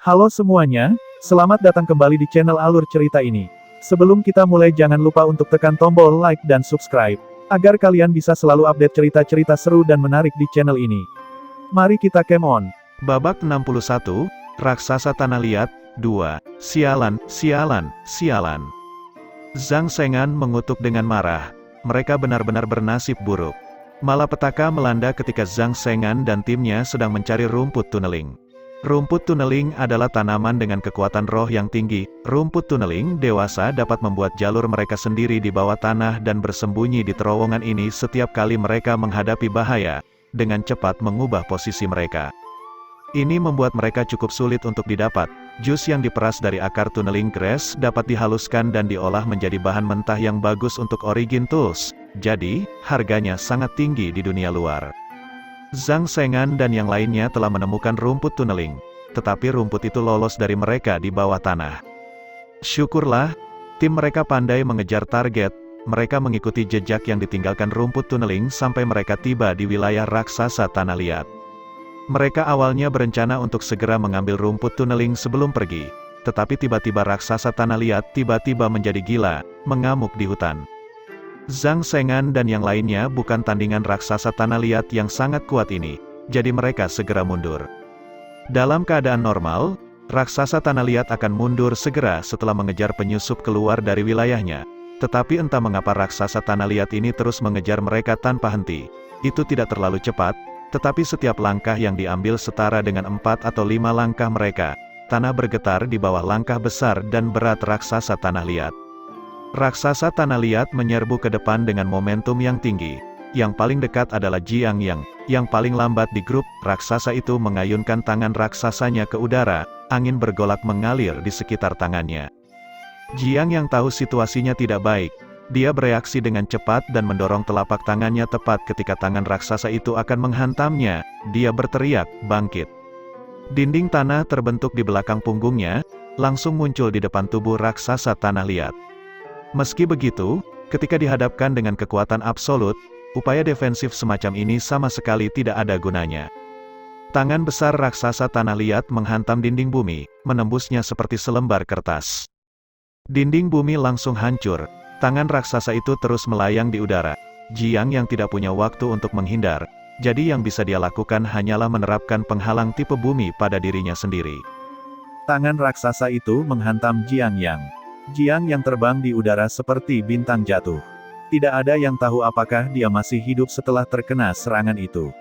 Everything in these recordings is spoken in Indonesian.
Halo semuanya, selamat datang kembali di channel Alur Cerita ini. Sebelum kita mulai jangan lupa untuk tekan tombol like dan subscribe, agar kalian bisa selalu update cerita-cerita seru dan menarik di channel ini. Mari kita game on. Babak 61, Raksasa Tanah Liat, 2, Sialan, sialan, sialan. Zhang Sengan mengutuk dengan marah. Mereka benar-benar bernasib buruk. Malapetaka melanda ketika Zhang Sengan dan timnya sedang mencari rumput tunneling. Rumput tunneling adalah tanaman dengan kekuatan roh yang tinggi. Rumput tunneling dewasa dapat membuat jalur mereka sendiri di bawah tanah dan bersembunyi di terowongan ini setiap kali mereka menghadapi bahaya, dengan cepat mengubah posisi mereka. Ini membuat mereka cukup sulit untuk didapat. Jus yang diperas dari akar tunneling grass dapat dihaluskan dan diolah menjadi bahan mentah yang bagus untuk origin tools, jadi, harganya sangat tinggi di dunia luar. Zhang Sengan dan yang lainnya telah menemukan rumput tunneling, tetapi rumput itu lolos dari mereka di bawah tanah. Syukurlah, tim mereka pandai mengejar target, mereka mengikuti jejak yang ditinggalkan rumput tunneling sampai mereka tiba di wilayah raksasa Tanah Liat. Mereka awalnya berencana untuk segera mengambil rumput tunneling sebelum pergi, tetapi tiba-tiba raksasa Tanah Liat tiba-tiba menjadi gila, mengamuk di hutan. Zhang Sengan dan yang lainnya bukan tandingan raksasa Tanah Liat yang sangat kuat ini, jadi mereka segera mundur. Dalam keadaan normal, raksasa Tanah Liat akan mundur segera setelah mengejar penyusup keluar dari wilayahnya. Tetapi entah mengapa raksasa Tanah Liat ini terus mengejar mereka tanpa henti. Itu tidak terlalu cepat, tetapi setiap langkah yang diambil setara dengan 4 atau 5 langkah mereka. Tanah bergetar di bawah langkah besar dan berat raksasa Tanah Liat. Raksasa Tanah Liat menyerbu ke depan dengan momentum yang tinggi. Yang paling dekat adalah Jiang yang paling lambat di grup. Raksasa itu mengayunkan tangan raksasanya ke udara, angin bergolak mengalir di sekitar tangannya. Jiang yang tahu situasinya tidak baik, dia bereaksi dengan cepat dan mendorong telapak tangannya tepat ketika tangan raksasa itu akan menghantamnya. Dia berteriak, "Bangkit!" Dinding tanah terbentuk di belakang punggungnya, langsung muncul di depan tubuh raksasa Tanah Liat. Meski begitu, ketika dihadapkan dengan kekuatan absolut, upaya defensif semacam ini sama sekali tidak ada gunanya. Tangan besar raksasa Tanah Liat menghantam dinding bumi, menembusnya seperti selembar kertas. Dinding bumi langsung hancur, tangan raksasa itu terus melayang di udara. Jiang yang tidak punya waktu untuk menghindar, jadi yang bisa dia lakukan hanyalah menerapkan penghalang tipe bumi pada dirinya sendiri. Tangan raksasa itu menghantam Jiang yang terbang di udara seperti bintang jatuh. Tidak ada yang tahu apakah dia masih hidup setelah terkena serangan itu.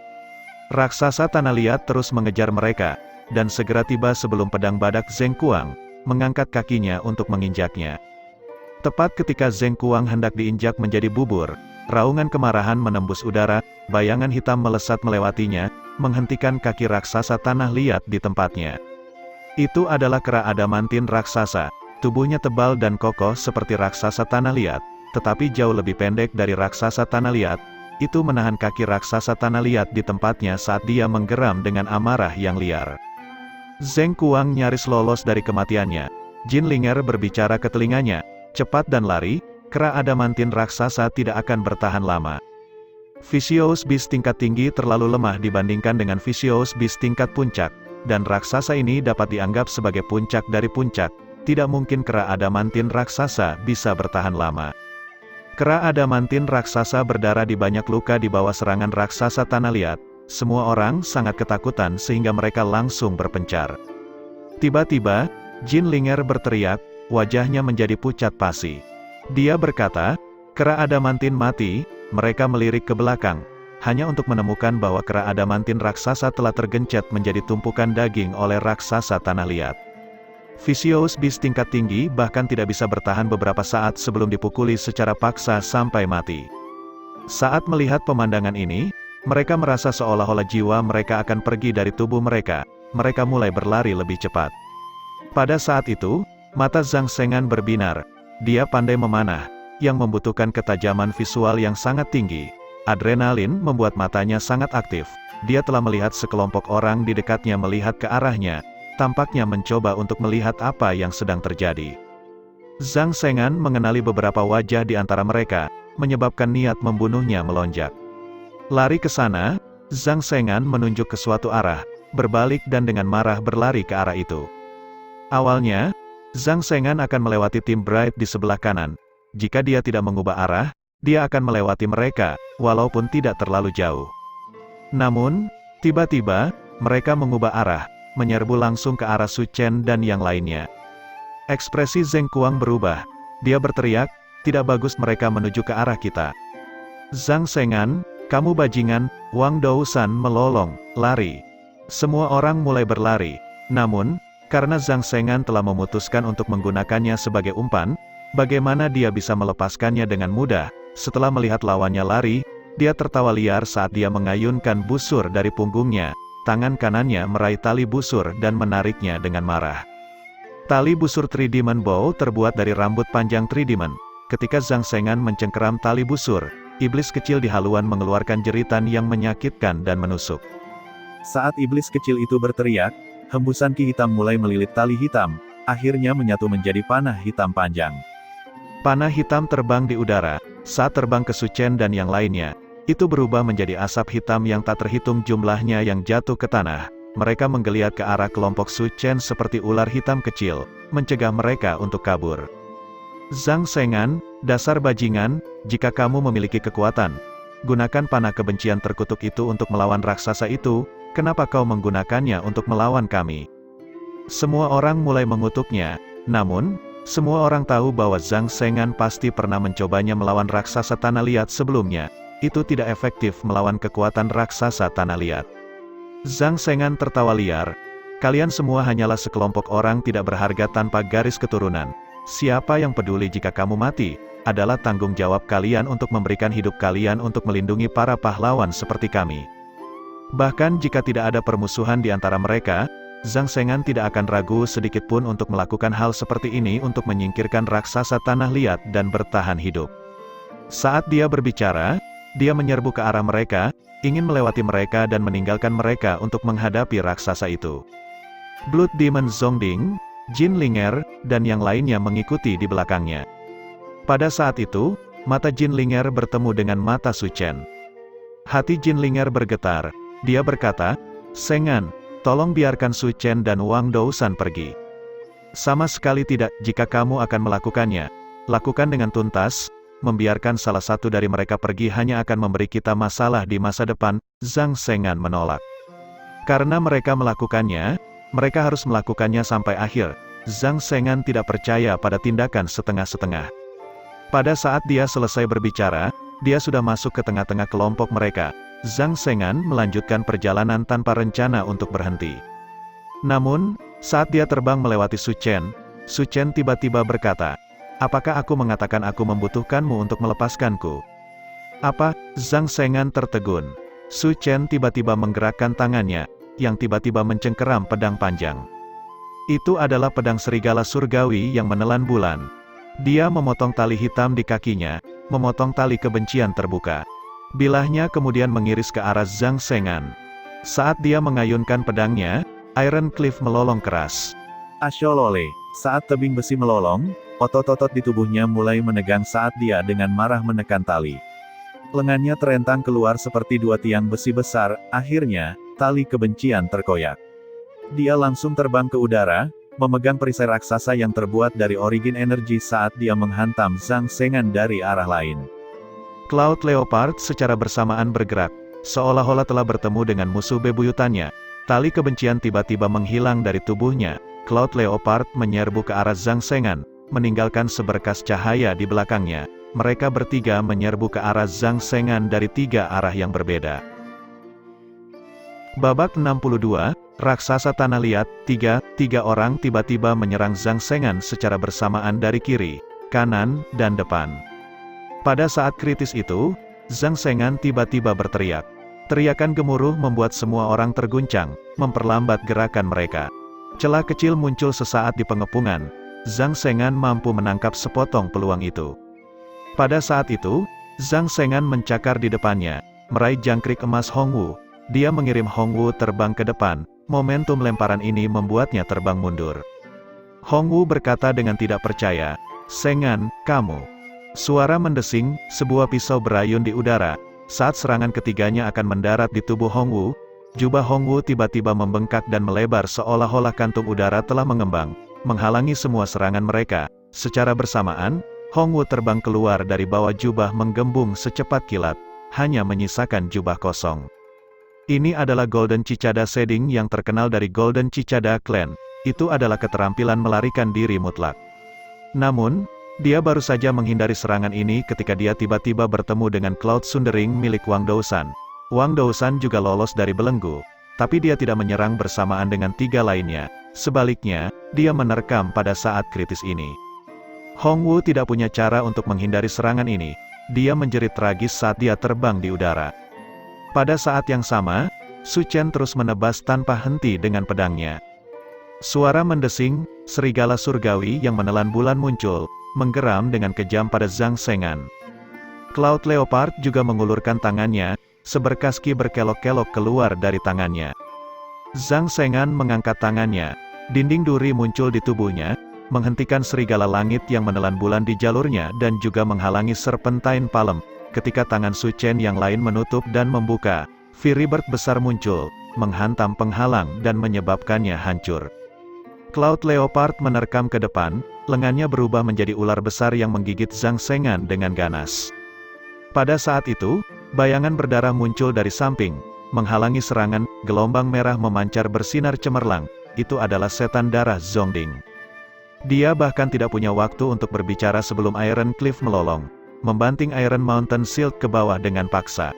Raksasa Tanah Liat terus mengejar mereka, dan segera tiba sebelum pedang badak Zheng Kuang mengangkat kakinya untuk menginjaknya. Tepat ketika Zheng Kuang hendak diinjak menjadi bubur, raungan kemarahan menembus udara, bayangan hitam melesat melewatinya, menghentikan kaki raksasa Tanah Liat di tempatnya. Itu adalah kera adamantin raksasa. Tubuhnya tebal dan kokoh seperti raksasa Tanah Liat, tetapi jauh lebih pendek dari raksasa Tanah Liat. Itu menahan kaki raksasa Tanah Liat di tempatnya saat dia menggeram dengan amarah yang liar. Zheng Kuang nyaris lolos dari kematiannya. Jin Linger berbicara ke telinganya, "Cepat dan lari, kera adamantin raksasa tidak akan bertahan lama." Vicious Beast tingkat tinggi terlalu lemah dibandingkan dengan Vicious Beast tingkat puncak, dan raksasa ini dapat dianggap sebagai puncak dari puncak. Tidak mungkin kera adamantin raksasa bisa bertahan lama. Kera adamantin raksasa berdarah di banyak luka di bawah serangan raksasa Tanah Liat. Semua orang sangat ketakutan sehingga mereka langsung berpencar. Tiba-tiba, Jin Linger berteriak, wajahnya menjadi pucat pasi. Dia berkata, "Kera adamantin mati." Mereka melirik ke belakang, hanya untuk menemukan bahwa kera adamantin raksasa telah tergencet menjadi tumpukan daging oleh raksasa Tanah Liat. Vicious Beast tingkat tinggi bahkan tidak bisa bertahan beberapa saat sebelum dipukuli secara paksa sampai mati. Saat melihat pemandangan ini, mereka merasa seolah-olah jiwa mereka akan pergi dari tubuh mereka. Mereka mulai berlari lebih cepat. Pada saat itu, mata Zhang Sengan berbinar. Dia pandai memanah, yang membutuhkan ketajaman visual yang sangat tinggi. Adrenalin membuat matanya sangat aktif. Dia telah melihat sekelompok orang di dekatnya melihat ke arahnya. Tampaknya mencoba untuk melihat apa yang sedang terjadi. Zhang Sengan mengenali beberapa wajah di antara mereka, menyebabkan niat membunuhnya melonjak. Lari ke sana, Zhang Sengan menunjuk ke suatu arah, berbalik dan dengan marah berlari ke arah itu. Awalnya, Zhang Sengan akan melewati tim Bright di sebelah kanan. Jika dia tidak mengubah arah, dia akan melewati mereka, walaupun tidak terlalu jauh. Namun, tiba-tiba, mereka mengubah arah, menyerbu langsung ke arah Su Chen dan yang lainnya. Ekspresi Zheng Kuang berubah. Dia berteriak, "Tidak bagus mereka menuju ke arah kita." "Zhang Sengan, kamu bajingan!" Wang Dousan melolong, "Lari!" Semua orang mulai berlari. Namun, karena Zhang Sengan telah memutuskan untuk menggunakannya sebagai umpan, bagaimana dia bisa melepaskannya dengan mudah? Setelah melihat lawannya lari, dia tertawa liar saat dia mengayunkan busur dari punggungnya. Tangan kanannya meraih tali busur dan menariknya dengan marah. Tali busur Three Demon Bow terbuat dari rambut panjang Three Demon. Ketika Zhang Sengan mencengkeram tali busur, iblis kecil di haluan mengeluarkan jeritan yang menyakitkan dan menusuk. Saat iblis kecil itu berteriak, hembusan ki hitam mulai melilit tali hitam, akhirnya menyatu menjadi panah hitam panjang. Panah hitam terbang di udara. Saat terbang ke Su Chen dan yang lainnya, itu berubah menjadi asap hitam yang tak terhitung jumlahnya yang jatuh ke tanah. Mereka menggeliat ke arah kelompok Su Chen seperti ular hitam kecil, mencegah mereka untuk kabur. "Zhang Sengan, dasar bajingan, jika kamu memiliki kekuatan, gunakan panah kebencian terkutuk itu untuk melawan raksasa itu. Kenapa kau menggunakannya untuk melawan kami?" Semua orang mulai mengutuknya. Namun, semua orang tahu bahwa Zhang Sengan pasti pernah mencobanya melawan raksasa tanah liat sebelumnya. Itu tidak efektif melawan kekuatan raksasa tanah liat. Zhang Sengan tertawa liar. "Kalian semua hanyalah sekelompok orang tidak berharga tanpa garis keturunan. Siapa yang peduli jika kamu mati? Adalah tanggung jawab kalian untuk memberikan hidup kalian untuk melindungi para pahlawan seperti kami." Bahkan jika tidak ada permusuhan di antara mereka, Zhang Sengan tidak akan ragu sedikitpun untuk melakukan hal seperti ini untuk menyingkirkan raksasa tanah liat dan bertahan hidup. Saat dia berbicara, dia menyerbu ke arah mereka, ingin melewati mereka dan meninggalkan mereka untuk menghadapi raksasa itu. Blood Demon Zongding, Jin Linger, dan yang lainnya mengikuti di belakangnya. Pada saat itu, mata Jin Linger bertemu dengan mata Su Chen. Hati Jin Linger bergetar. Dia berkata, "Sengan, tolong biarkan Su Chen dan Wang Dousan pergi." "Sama sekali tidak, jika kamu akan melakukannya. Lakukan dengan tuntas, membiarkan salah satu dari mereka pergi hanya akan memberi kita masalah di masa depan." Zhang Sengan menolak. Karena mereka melakukannya, mereka harus melakukannya sampai akhir. Zhang Sengan tidak percaya pada tindakan setengah-setengah. Pada saat dia selesai berbicara, dia sudah masuk ke tengah-tengah kelompok mereka. Zhang Sengan melanjutkan perjalanan tanpa rencana untuk berhenti. Namun, saat dia terbang melewati Su Chen tiba-tiba berkata, "Apakah aku mengatakan aku membutuhkanmu untuk melepaskanku?" "Apa?" Zhang Sengan tertegun. Su Chen tiba-tiba menggerakkan tangannya, yang tiba-tiba mencengkeram pedang panjang. Itu adalah pedang serigala surgawi yang menelan bulan. Dia memotong tali hitam di kakinya, memotong tali kebencian terbuka. Bilahnya kemudian mengiris ke arah Zhang Sengan. Saat dia mengayunkan pedangnya, Iron Cliff melolong keras. Asyolole. Saat tebing besi melolong, otot-otot di tubuhnya mulai menegang saat dia dengan marah menekan tali. Lengannya terentang keluar seperti dua tiang besi besar, akhirnya, tali kebencian terkoyak. Dia langsung terbang ke udara, memegang perisai raksasa yang terbuat dari origin energi saat dia menghantam Zhang Sengan dari arah lain. Cloud Leopard secara bersamaan bergerak, seolah-olah telah bertemu dengan musuh bebuyutannya. Tali kebencian tiba-tiba menghilang dari tubuhnya. Cloud Leopard menyerbu ke arah Zhang Sengan, meninggalkan seberkas cahaya di belakangnya. Mereka bertiga menyerbu ke arah Zhang Sengan dari tiga arah yang berbeda. Babak 62, Raksasa Tanah Liat, tiga orang tiba-tiba menyerang Zhang Sengan secara bersamaan dari kiri, kanan, dan depan. Pada saat kritis itu, Zhang Sengan tiba-tiba berteriak. Teriakan gemuruh membuat semua orang terguncang, memperlambat gerakan mereka. Celah kecil muncul sesaat di pengepungan. Zhang Sengan mampu menangkap sepotong peluang itu. Pada saat itu, Zhang Sengan mencakar di depannya, meraih jangkrik emas Hongwu. Dia mengirim Hongwu terbang ke depan. Momentum lemparan ini membuatnya terbang mundur. Hongwu berkata dengan tidak percaya, "Sengan, kamu." Suara mendesing, sebuah pisau berayun di udara. Saat serangan ketiganya akan mendarat di tubuh Hongwu, jubah Hongwu tiba-tiba membengkak dan melebar seolah-olah kantung udara telah mengembang. menghalangi semua serangan mereka. Secara bersamaan, Hongwu terbang keluar dari bawah jubah menggembung secepat kilat, hanya menyisakan jubah kosong. Ini adalah Golden Cicada Shading yang terkenal dari Golden Cicada Clan. Itu adalah keterampilan melarikan diri mutlak. Namun, dia baru saja menghindari serangan ini ketika dia tiba-tiba bertemu dengan Cloud Sundering milik Wang Dousan. Wang Dousan juga lolos dari belenggu, tapi dia tidak menyerang bersamaan dengan 3 lainnya. Sebaliknya, dia menerkam pada saat kritis ini. Hongwu tidak punya cara untuk menghindari serangan ini. Dia menjerit tragis saat dia terbang di udara. Pada saat yang sama, Su Chen terus menebas tanpa henti dengan pedangnya. Suara mendesing, serigala surgawi yang menelan bulan muncul, menggeram dengan kejam pada Zhang Shengan. Cloud Leopard juga mengulurkan tangannya, seberkas ki berkelok-kelok keluar dari tangannya. Zhang Shengan mengangkat tangannya, dinding duri muncul di tubuhnya, menghentikan serigala langit yang menelan bulan di jalurnya dan juga menghalangi Serpentine Palm. Ketika tangan Su Chen yang lain menutup dan membuka, Fury Bird besar muncul, menghantam penghalang dan menyebabkannya hancur. Cloud Leopard menerkam ke depan, lengannya berubah menjadi ular besar yang menggigit Zhang Shengan dengan ganas. Pada saat itu, bayangan berdarah muncul dari samping, menghalangi serangan. Gelombang merah memancar bersinar cemerlang. Itu adalah setan darah Zongding. Dia bahkan tidak punya waktu untuk berbicara sebelum Iron Cliff melolong, membanting Iron Mountain Shield ke bawah dengan paksa.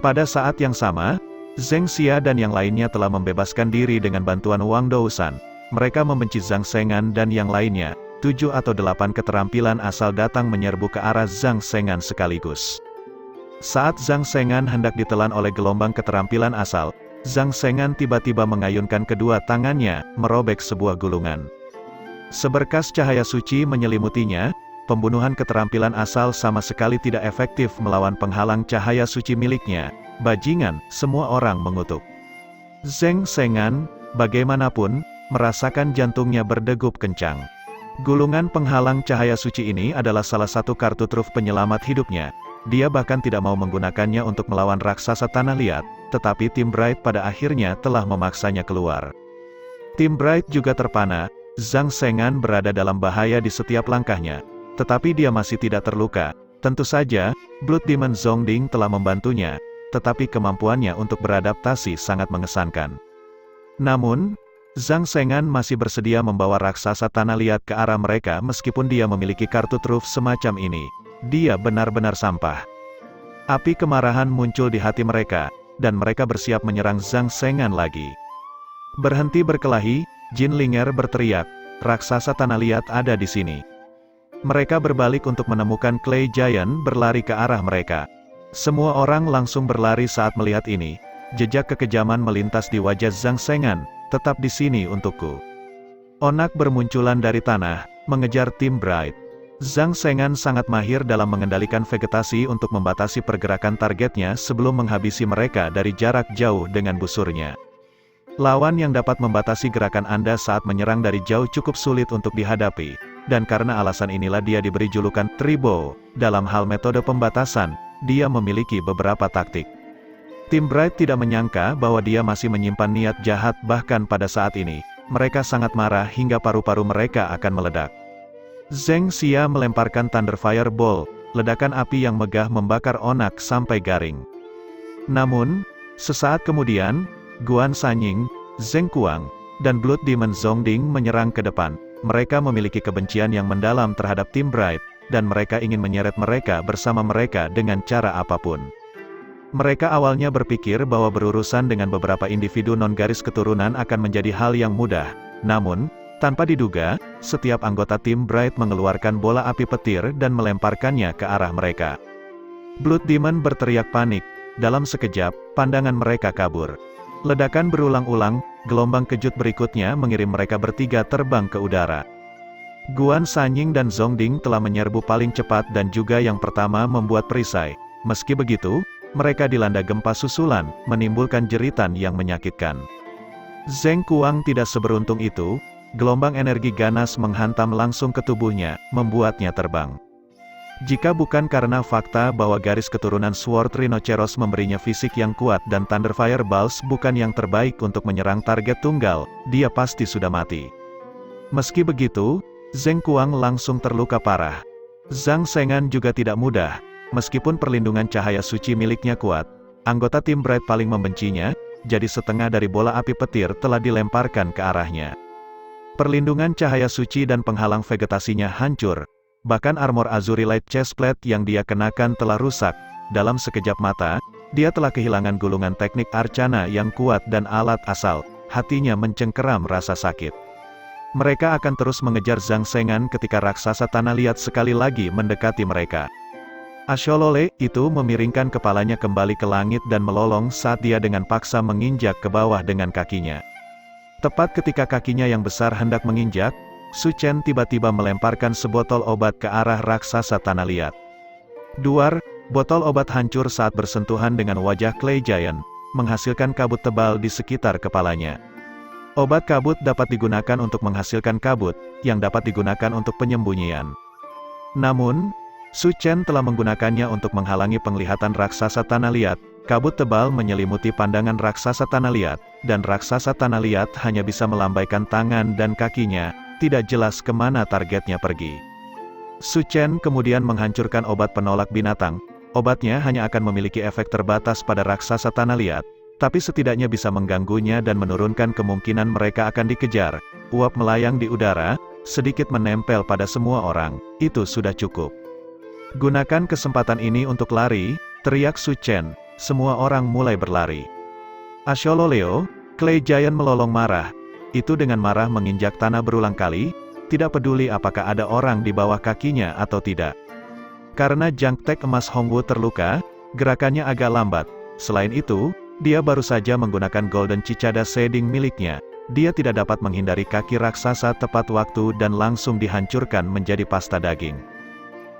Pada saat yang sama, Zheng Xia dan yang lainnya telah membebaskan diri dengan bantuan Wang Dousan. Mereka membenci Zhang Shengan dan yang lainnya. 7 atau 8 keterampilan asal datang menyerbu ke arah Zhang Shengan sekaligus. Saat Zhang Shengan hendak ditelan oleh gelombang keterampilan asal, Zhang Shengan tiba-tiba mengayunkan kedua tangannya, merobek sebuah gulungan. Seberkas cahaya suci menyelimutinya. Pembunuhan keterampilan asal sama sekali tidak efektif melawan penghalang cahaya suci miliknya. Bajingan, semua orang mengutuk. Zhang Shengan, bagaimanapun, merasakan jantungnya berdegup kencang. Gulungan penghalang cahaya suci ini adalah salah satu kartu truf penyelamat hidupnya. Dia bahkan tidak mau menggunakannya untuk melawan raksasa tanah liat, tetapi Tim Bright pada akhirnya telah memaksanya keluar. Tim Bright juga terpana. Zhang Shengan berada dalam bahaya di setiap langkahnya. Tetapi dia masih tidak terluka. Tentu saja, Blood Demon Zongding telah membantunya, tetapi kemampuannya untuk beradaptasi sangat mengesankan. Namun, Zhang Shengan masih bersedia membawa raksasa tanah liat ke arah mereka meskipun dia memiliki kartu truf semacam ini. Dia benar-benar sampah. Api kemarahan muncul di hati mereka, dan mereka bersiap menyerang Zhang Shengan lagi. Berhenti berkelahi, Jin Linger berteriak, raksasa tanah liat ada di sini. Mereka berbalik untuk menemukan Clay Giant berlari ke arah mereka. Semua orang langsung berlari saat melihat ini. Jejak kekejaman melintas di wajah Zhang Shengan, tetap di sini untukku. Onak bermunculan dari tanah, mengejar Tim Bright. Zhang Shengan sangat mahir dalam mengendalikan vegetasi untuk membatasi pergerakan targetnya sebelum menghabisi mereka dari jarak jauh dengan busurnya. Lawan yang dapat membatasi gerakan Anda saat menyerang dari jauh cukup sulit untuk dihadapi. Dan karena alasan inilah dia diberi julukan Tribo. Dalam hal metode pembatasan, dia memiliki beberapa taktik. Tim Bright tidak menyangka bahwa dia masih menyimpan niat jahat bahkan pada saat ini. Mereka sangat marah hingga paru-paru mereka akan meledak. Zheng Xia melemparkan Thunder Fireball, ledakan api yang megah membakar Onak sampai garing. Namun, sesaat kemudian, Guan Sanying, Zheng Kuang, dan Blood Demon Zongding menyerang ke depan. Mereka memiliki kebencian yang mendalam terhadap Tim Bright, dan mereka ingin menyeret mereka bersama mereka dengan cara apapun. Mereka awalnya berpikir bahwa berurusan dengan beberapa individu non-garis keturunan akan menjadi hal yang mudah. Namun, tanpa diduga, setiap anggota Tim Bright mengeluarkan bola api petir dan melemparkannya ke arah mereka. Blood Demon berteriak panik. Dalam sekejap, pandangan mereka kabur. Ledakan berulang-ulang, gelombang kejut berikutnya mengirim mereka bertiga terbang ke udara. Guan Sanying dan Zongding telah menyerbu paling cepat dan juga yang pertama membuat perisai. Meski begitu, mereka dilanda gempa susulan, menimbulkan jeritan yang menyakitkan. Zheng Kuang tidak seberuntung itu, gelombang energi ganas menghantam langsung ke tubuhnya, membuatnya terbang. Jika bukan karena fakta bahwa garis keturunan Sword Rhinoceros memberinya fisik yang kuat dan Thunder Fireballs bukan yang terbaik untuk menyerang target tunggal, dia pasti sudah mati. Meski begitu, Zheng Kuang langsung terluka parah. Zhang Sengan juga tidak mudah, meskipun perlindungan cahaya suci miliknya kuat. Anggota tim Bright paling membencinya, jadi setengah dari bola api petir telah dilemparkan ke arahnya. Perlindungan cahaya suci dan penghalang vegetasinya hancur. Bahkan armor Azuri Light Chestplate yang dia kenakan telah rusak. Dalam sekejap mata, dia telah kehilangan gulungan teknik Arcana yang kuat dan alat asal. Hatinya mencengkeram rasa sakit. Mereka akan terus mengejar Zhang Sengan ketika raksasa tanah liat sekali lagi mendekati mereka. Asholole itu memiringkan kepalanya kembali ke langit dan melolong saat dia dengan paksa menginjak ke bawah dengan kakinya. Tepat ketika kakinya yang besar hendak menginjak, Su Chen tiba-tiba melemparkan sebotol obat ke arah raksasa tanah liat. Duar, botol obat hancur saat bersentuhan dengan wajah Clay Giant, menghasilkan kabut tebal di sekitar kepalanya. Obat kabut dapat digunakan untuk menghasilkan kabut, yang dapat digunakan untuk penyembunyian. Namun, Su Chen telah menggunakannya untuk menghalangi penglihatan raksasa tanah liat. Kabut tebal menyelimuti pandangan raksasa tanah liat, dan raksasa tanah liat hanya bisa melambaikan tangan dan kakinya, tidak jelas kemana targetnya pergi. Su Chen kemudian menghancurkan obat penolak binatang. Obatnya hanya akan memiliki efek terbatas pada raksasa tanah liat, tapi setidaknya bisa mengganggunya dan menurunkan kemungkinan mereka akan dikejar. Uap melayang di udara, sedikit menempel pada semua orang, itu sudah cukup. Gunakan kesempatan ini untuk lari, teriak Su Chen. Semua orang mulai berlari. Ashololeo, Clay Giant melolong marah. Itu dengan marah menginjak tanah berulang kali, tidak peduli apakah ada orang di bawah kakinya atau tidak. Karena jangtek emas Hongwu terluka, gerakannya agak lambat. Selain itu, dia baru saja menggunakan Golden Cicada Shading miliknya. Dia tidak dapat menghindari kaki raksasa tepat waktu dan langsung dihancurkan menjadi pasta daging.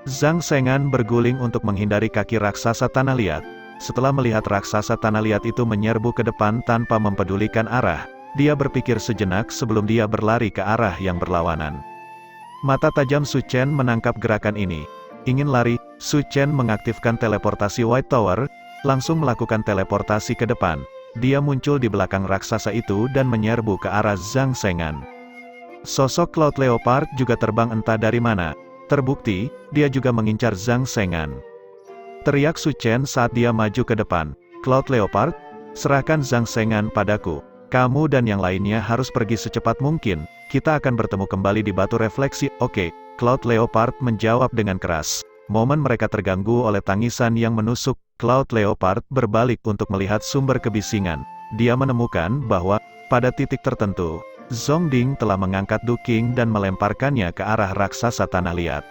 Zhang Sengan berguling untuk menghindari kaki raksasa tanah liat. Setelah melihat raksasa tanah liat itu menyerbu ke depan tanpa mempedulikan arah, dia berpikir sejenak sebelum dia berlari ke arah yang berlawanan. Mata tajam Su Chen menangkap gerakan ini. Ingin lari, Su Chen mengaktifkan teleportasi White Tower, langsung melakukan teleportasi ke depan. Dia muncul di belakang raksasa itu dan menyerbu ke arah Zhang Sengan. Sosok Cloud Leopard juga terbang entah dari mana. Terbukti, dia juga mengincar Zhang Sengan. Teriak Su Chen saat dia maju ke depan. Cloud Leopard, serahkan Zhang Sengan padaku. Kamu dan yang lainnya harus pergi secepat mungkin. Kita akan bertemu kembali di batu refleksi. Oke, Cloud Leopard menjawab dengan keras. Momen mereka terganggu oleh tangisan yang menusuk. Cloud Leopard berbalik untuk melihat sumber kebisingan. Dia menemukan bahwa, pada titik tertentu, Zhongding telah mengangkat Du King dan melemparkannya ke arah raksasa tanah liat.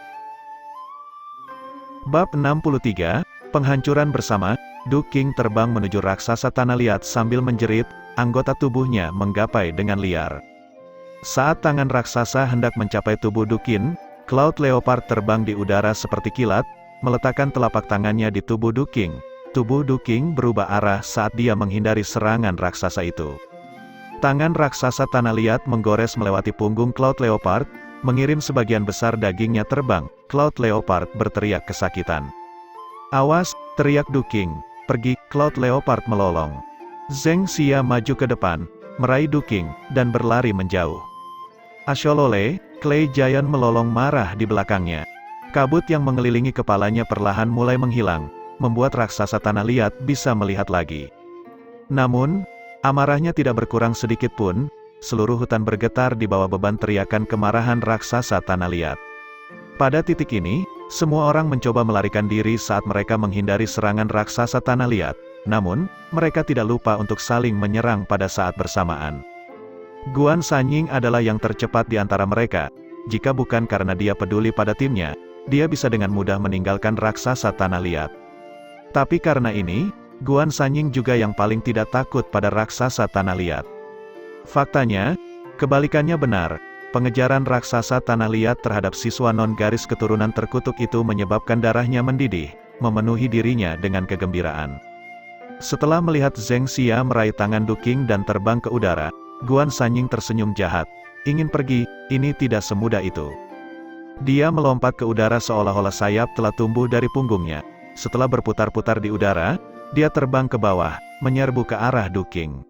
Bab 63, Penghancuran Bersama. Du King terbang menuju raksasa tanah liat sambil menjerit, anggota tubuhnya menggapai dengan liar. Saat tangan raksasa hendak mencapai tubuh Du King, Cloud Leopard terbang di udara seperti kilat, meletakkan telapak tangannya di tubuh Du King. Tubuh Du King berubah arah saat dia menghindari serangan raksasa itu. Tangan raksasa tanah liat menggores melewati punggung Cloud Leopard, mengirim sebagian besar dagingnya terbang. Cloud Leopard berteriak kesakitan. Awas, teriak Du King. Pergi, Cloud Leopard melolong. Zheng Xia maju ke depan, meraih Du King, dan berlari menjauh. Asholole, Clay Giant melolong marah di belakangnya. Kabut yang mengelilingi kepalanya perlahan mulai menghilang, membuat raksasa tanah liat bisa melihat lagi. Namun, amarahnya tidak berkurang sedikit pun. Seluruh hutan bergetar di bawah beban teriakan kemarahan raksasa tanah liat. Pada titik ini, semua orang mencoba melarikan diri saat mereka menghindari serangan raksasa tanah liat. Namun, mereka tidak lupa untuk saling menyerang pada saat bersamaan. Guan Sanying adalah yang tercepat di antara mereka. Jika bukan karena dia peduli pada timnya, dia bisa dengan mudah meninggalkan raksasa tanah liat. Tapi karena ini, Guan Sanying juga yang paling tidak takut pada raksasa tanah liat. Faktanya, kebalikannya benar. Pengejaran raksasa tanah liat terhadap siswa non-garis keturunan terkutuk itu menyebabkan darahnya mendidih, memenuhi dirinya dengan kegembiraan. Setelah melihat Zheng Xia meraih tangan Du King dan terbang ke udara, Guan Sanying tersenyum jahat. Ingin pergi, ini tidak semudah itu. Dia melompat ke udara seolah-olah sayap telah tumbuh dari punggungnya. Setelah berputar-putar di udara, dia terbang ke bawah, menyerbu ke arah Du King.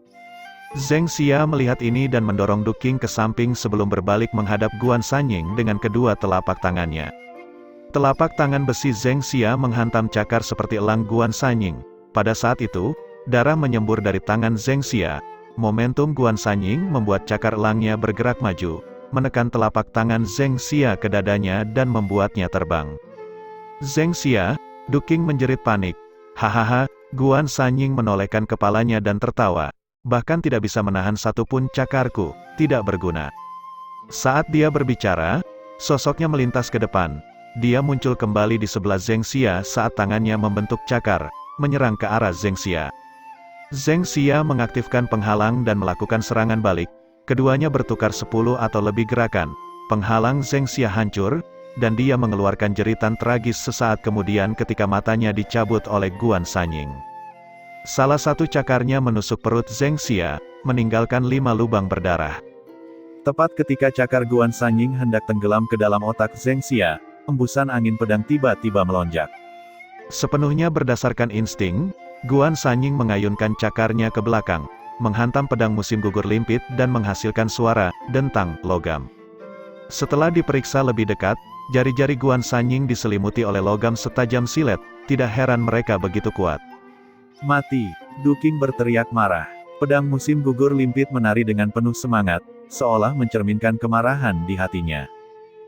Zheng Xia melihat ini dan mendorong Du Qing ke samping sebelum berbalik menghadap Guan Sanying dengan kedua telapak tangannya. Telapak tangan besi Zheng Xia menghantam cakar seperti elang Guan Sanying. Pada saat itu, darah menyembur dari tangan Zheng Xia. Momentum Guan Sanying membuat cakar elangnya bergerak maju, menekan telapak tangan Zheng Xia ke dadanya dan membuatnya terbang. Zheng Xia, Du Qing menjerit panik. Hahaha, Guan Sanying menolehkan kepalanya dan tertawa. Bahkan tidak bisa menahan satupun cakarku, tidak berguna. Saat dia berbicara, sosoknya melintas ke depan. Dia muncul kembali di sebelah Zheng Xia saat tangannya membentuk cakar, menyerang ke arah Zheng Xia. Zheng Xia mengaktifkan penghalang dan melakukan serangan balik. Keduanya bertukar 10 atau lebih gerakan. Penghalang Zheng Xia hancur, dan dia mengeluarkan jeritan tragis sesaat kemudian ketika matanya dicabut oleh Guan Sanying. Salah satu cakarnya menusuk perut Zheng Xia, meninggalkan 5 lubang berdarah. Tepat ketika cakar Guan Sanying hendak tenggelam ke dalam otak Zheng Xia, embusan angin pedang tiba-tiba melonjak. Sepenuhnya berdasarkan insting, Guan Sanying mengayunkan cakarnya ke belakang, menghantam pedang musim gugur limpit dan menghasilkan suara dentang logam. Setelah diperiksa lebih dekat, jari-jari Guan Sanying diselimuti oleh logam setajam silet, tidak heran mereka begitu kuat. Mati, Du Qing berteriak marah. Pedang musim gugur limpit menari dengan penuh semangat, seolah mencerminkan kemarahan di hatinya.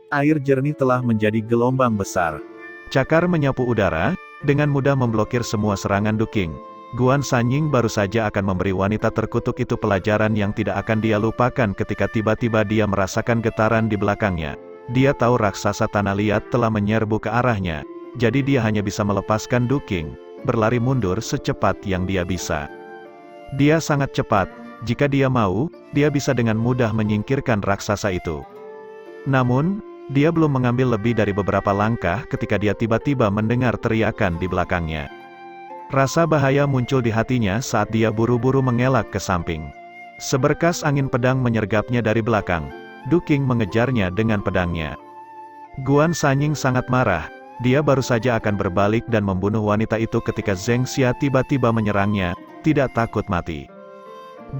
Air jernih telah menjadi gelombang besar. Cakar menyapu udara, dengan mudah memblokir semua serangan Du Qing. Guan Sanying baru saja akan memberi wanita terkutuk itu pelajaran yang tidak akan dia lupakan ketika tiba-tiba dia merasakan getaran di belakangnya. Dia tahu raksasa tanah liat telah menyerbu ke arahnya, jadi dia hanya bisa melepaskan Du Qing, berlari mundur secepat yang dia bisa. Dia sangat cepat, jika dia mau, dia bisa dengan mudah menyingkirkan raksasa itu. Namun, dia belum mengambil lebih dari beberapa langkah ketika dia tiba-tiba mendengar teriakan di belakangnya. Rasa bahaya muncul di hatinya saat dia buru-buru mengelak ke samping. Seberkas angin pedang menyergapnya dari belakang. Du Qing mengejarnya dengan pedangnya. Guan Sanying sangat marah. Dia baru saja akan berbalik dan membunuh wanita itu ketika Zheng Xia tiba-tiba menyerangnya, tidak takut mati.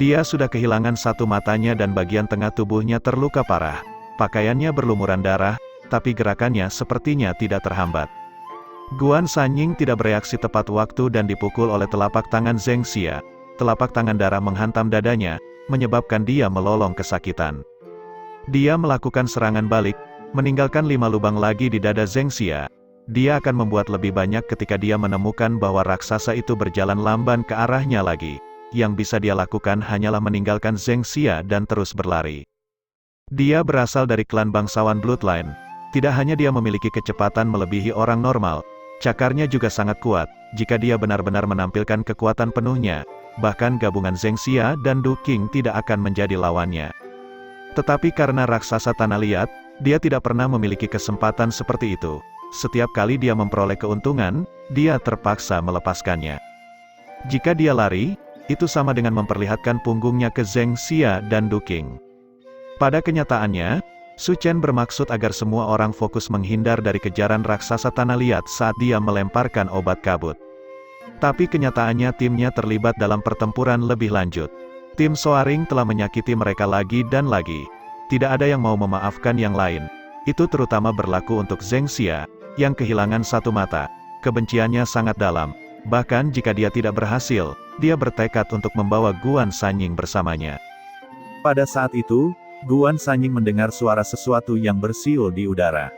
Dia sudah kehilangan satu matanya dan bagian tengah tubuhnya terluka parah. Pakaiannya berlumuran darah, tapi gerakannya sepertinya tidak terhambat. Guan Sanying tidak bereaksi tepat waktu dan dipukul oleh telapak tangan Zheng Xia. Telapak tangan darah menghantam dadanya, menyebabkan dia melolong kesakitan. Dia melakukan serangan balik, meninggalkan 5 lubang lagi di dada Zheng Xia. Dia akan membuat lebih banyak ketika dia menemukan bahwa raksasa itu berjalan lamban ke arahnya lagi. Yang bisa dia lakukan hanyalah meninggalkan Zheng Xia dan terus berlari. Dia berasal dari klan bangsawan Bloodline. Tidak hanya dia memiliki kecepatan melebihi orang normal, cakarnya juga sangat kuat. Jika dia benar-benar menampilkan kekuatan penuhnya, bahkan gabungan Zheng Xia dan Du Qing tidak akan menjadi lawannya. Tetapi karena raksasa tanah liat, dia tidak pernah memiliki kesempatan seperti itu. Setiap kali dia memperoleh keuntungan, dia terpaksa melepaskannya. Jika dia lari, itu sama dengan memperlihatkan punggungnya ke Zheng Xia dan Du Qing. Pada kenyataannya, Su Chen bermaksud agar semua orang fokus menghindar dari kejaran raksasa tanah liat saat dia melemparkan obat kabut. Tapi kenyataannya timnya terlibat dalam pertempuran lebih lanjut. Tim Soaring telah menyakiti mereka lagi dan lagi. Tidak ada yang mau memaafkan yang lain. Itu terutama berlaku untuk Zheng Xia, yang kehilangan satu mata. Kebenciannya sangat dalam. Bahkan jika dia tidak berhasil, dia bertekad untuk membawa Guan Sanying bersamanya. Pada saat itu, Guan Sanying mendengar suara sesuatu yang bersiul di udara.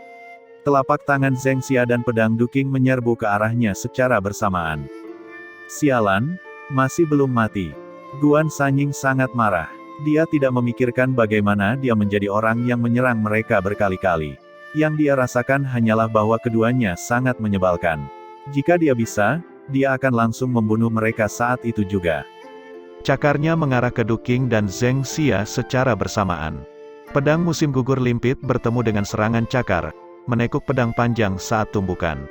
Telapak tangan Zheng Xia dan pedang Du Qing menyerbu ke arahnya secara bersamaan. Sialan, masih belum mati. Guan Sanying sangat marah. Dia tidak memikirkan bagaimana dia menjadi orang yang menyerang mereka berkali-kali. Yang dia rasakan hanyalah bahwa keduanya sangat menyebalkan. Jika dia bisa, dia akan langsung membunuh mereka saat itu juga. Cakarnya mengarah ke Du Qing dan Zheng Xia secara bersamaan. Pedang musim gugur limpit bertemu dengan serangan cakar, menekuk pedang panjang saat tumbukan.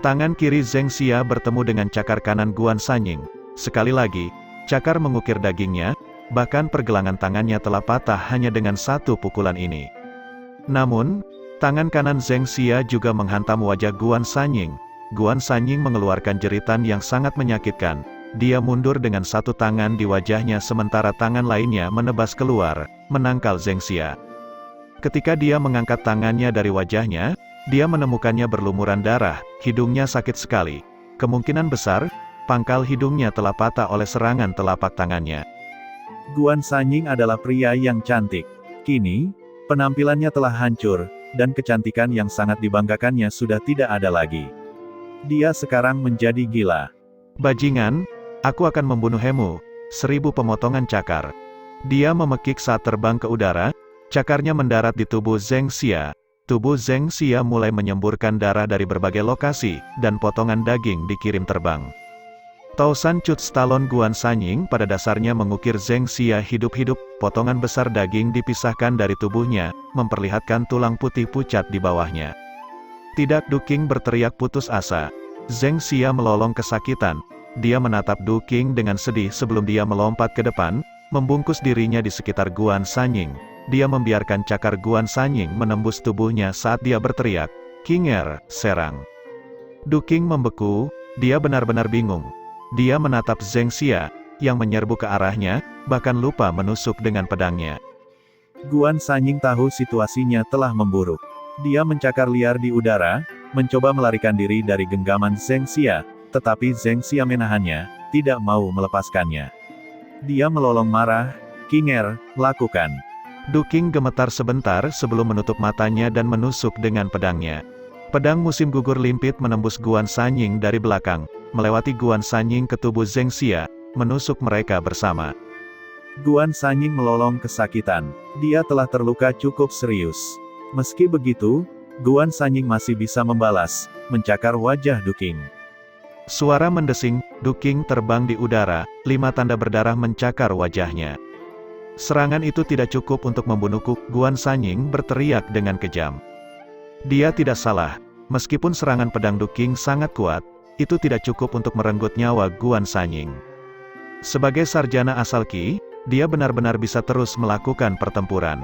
Tangan kiri Zheng Xia bertemu dengan cakar kanan Guan Sanying. Sekali lagi, cakar mengukir dagingnya, bahkan pergelangan tangannya telah patah hanya dengan satu pukulan ini. Namun, tangan kanan Zheng Xia juga menghantam wajah Guan Sanying. Guan Sanying mengeluarkan jeritan yang sangat menyakitkan. dia mundur dengan satu tangan di wajahnya sementara tangan lainnya menebas keluar, menangkal Zheng Xia. Ketika dia mengangkat tangannya dari wajahnya, dia menemukannya berlumuran darah, hidungnya sakit sekali. Kemungkinan besar, pangkal hidungnya telah patah oleh serangan telapak tangannya. Guan Sanying adalah pria yang cantik. Kini, penampilannya telah hancur, dan kecantikan yang sangat dibanggakannya sudah tidak ada lagi. Dia sekarang menjadi gila. Bajingan, aku akan membunuhmu, 1000 pemotongan cakar. Dia memekik saat terbang ke udara, cakarnya mendarat di tubuh Zheng Xia. Tubuh Zheng Xia mulai menyemburkan darah dari berbagai lokasi, dan potongan daging dikirim terbang. Tausan Cut Stallone Guan Sanying pada dasarnya mengukir Zheng Xia hidup-hidup, potongan besar daging dipisahkan dari tubuhnya, memperlihatkan tulang putih pucat di bawahnya. Tidak, Du King berteriak putus asa. Zheng Xia melolong kesakitan. Dia menatap Du King dengan sedih sebelum dia melompat ke depan, membungkus dirinya di sekitar Guan Sanying. Dia membiarkan cakar Guan Sanying menembus tubuhnya saat dia berteriak, "Kinger, serang!" Du King membeku, dia benar-benar bingung. Dia menatap Zheng Xia, yang menyerbu ke arahnya, bahkan lupa menusuk dengan pedangnya. Guan Sanying tahu situasinya telah memburuk. Dia mencakar liar di udara, mencoba melarikan diri dari genggaman Zheng Xia, tetapi Zheng Xia menahannya, tidak mau melepaskannya. Dia melolong marah, "Kinger, lakukan!" Du King gemetar sebentar sebelum menutup matanya dan menusuk dengan pedangnya. Pedang musim gugur limpit menembus Guan Sanying dari belakang, melewati Guan Sanying ke tubuh Zheng Xia, menusuk mereka bersama. Guan Sanying melolong kesakitan. Dia telah terluka cukup serius. Meski begitu, Guan Sanying masih bisa membalas, mencakar wajah Du King. Suara mendesing, Du King terbang di udara, 5 tanda berdarah mencakar wajahnya. Serangan itu tidak cukup untuk membunuhku, Guan Sanying berteriak dengan kejam. Dia tidak salah, meskipun serangan pedang Du King sangat kuat, itu tidak cukup untuk merenggut nyawa Guan Sanying. Sebagai sarjana asal Qi, dia benar-benar bisa terus melakukan pertempuran.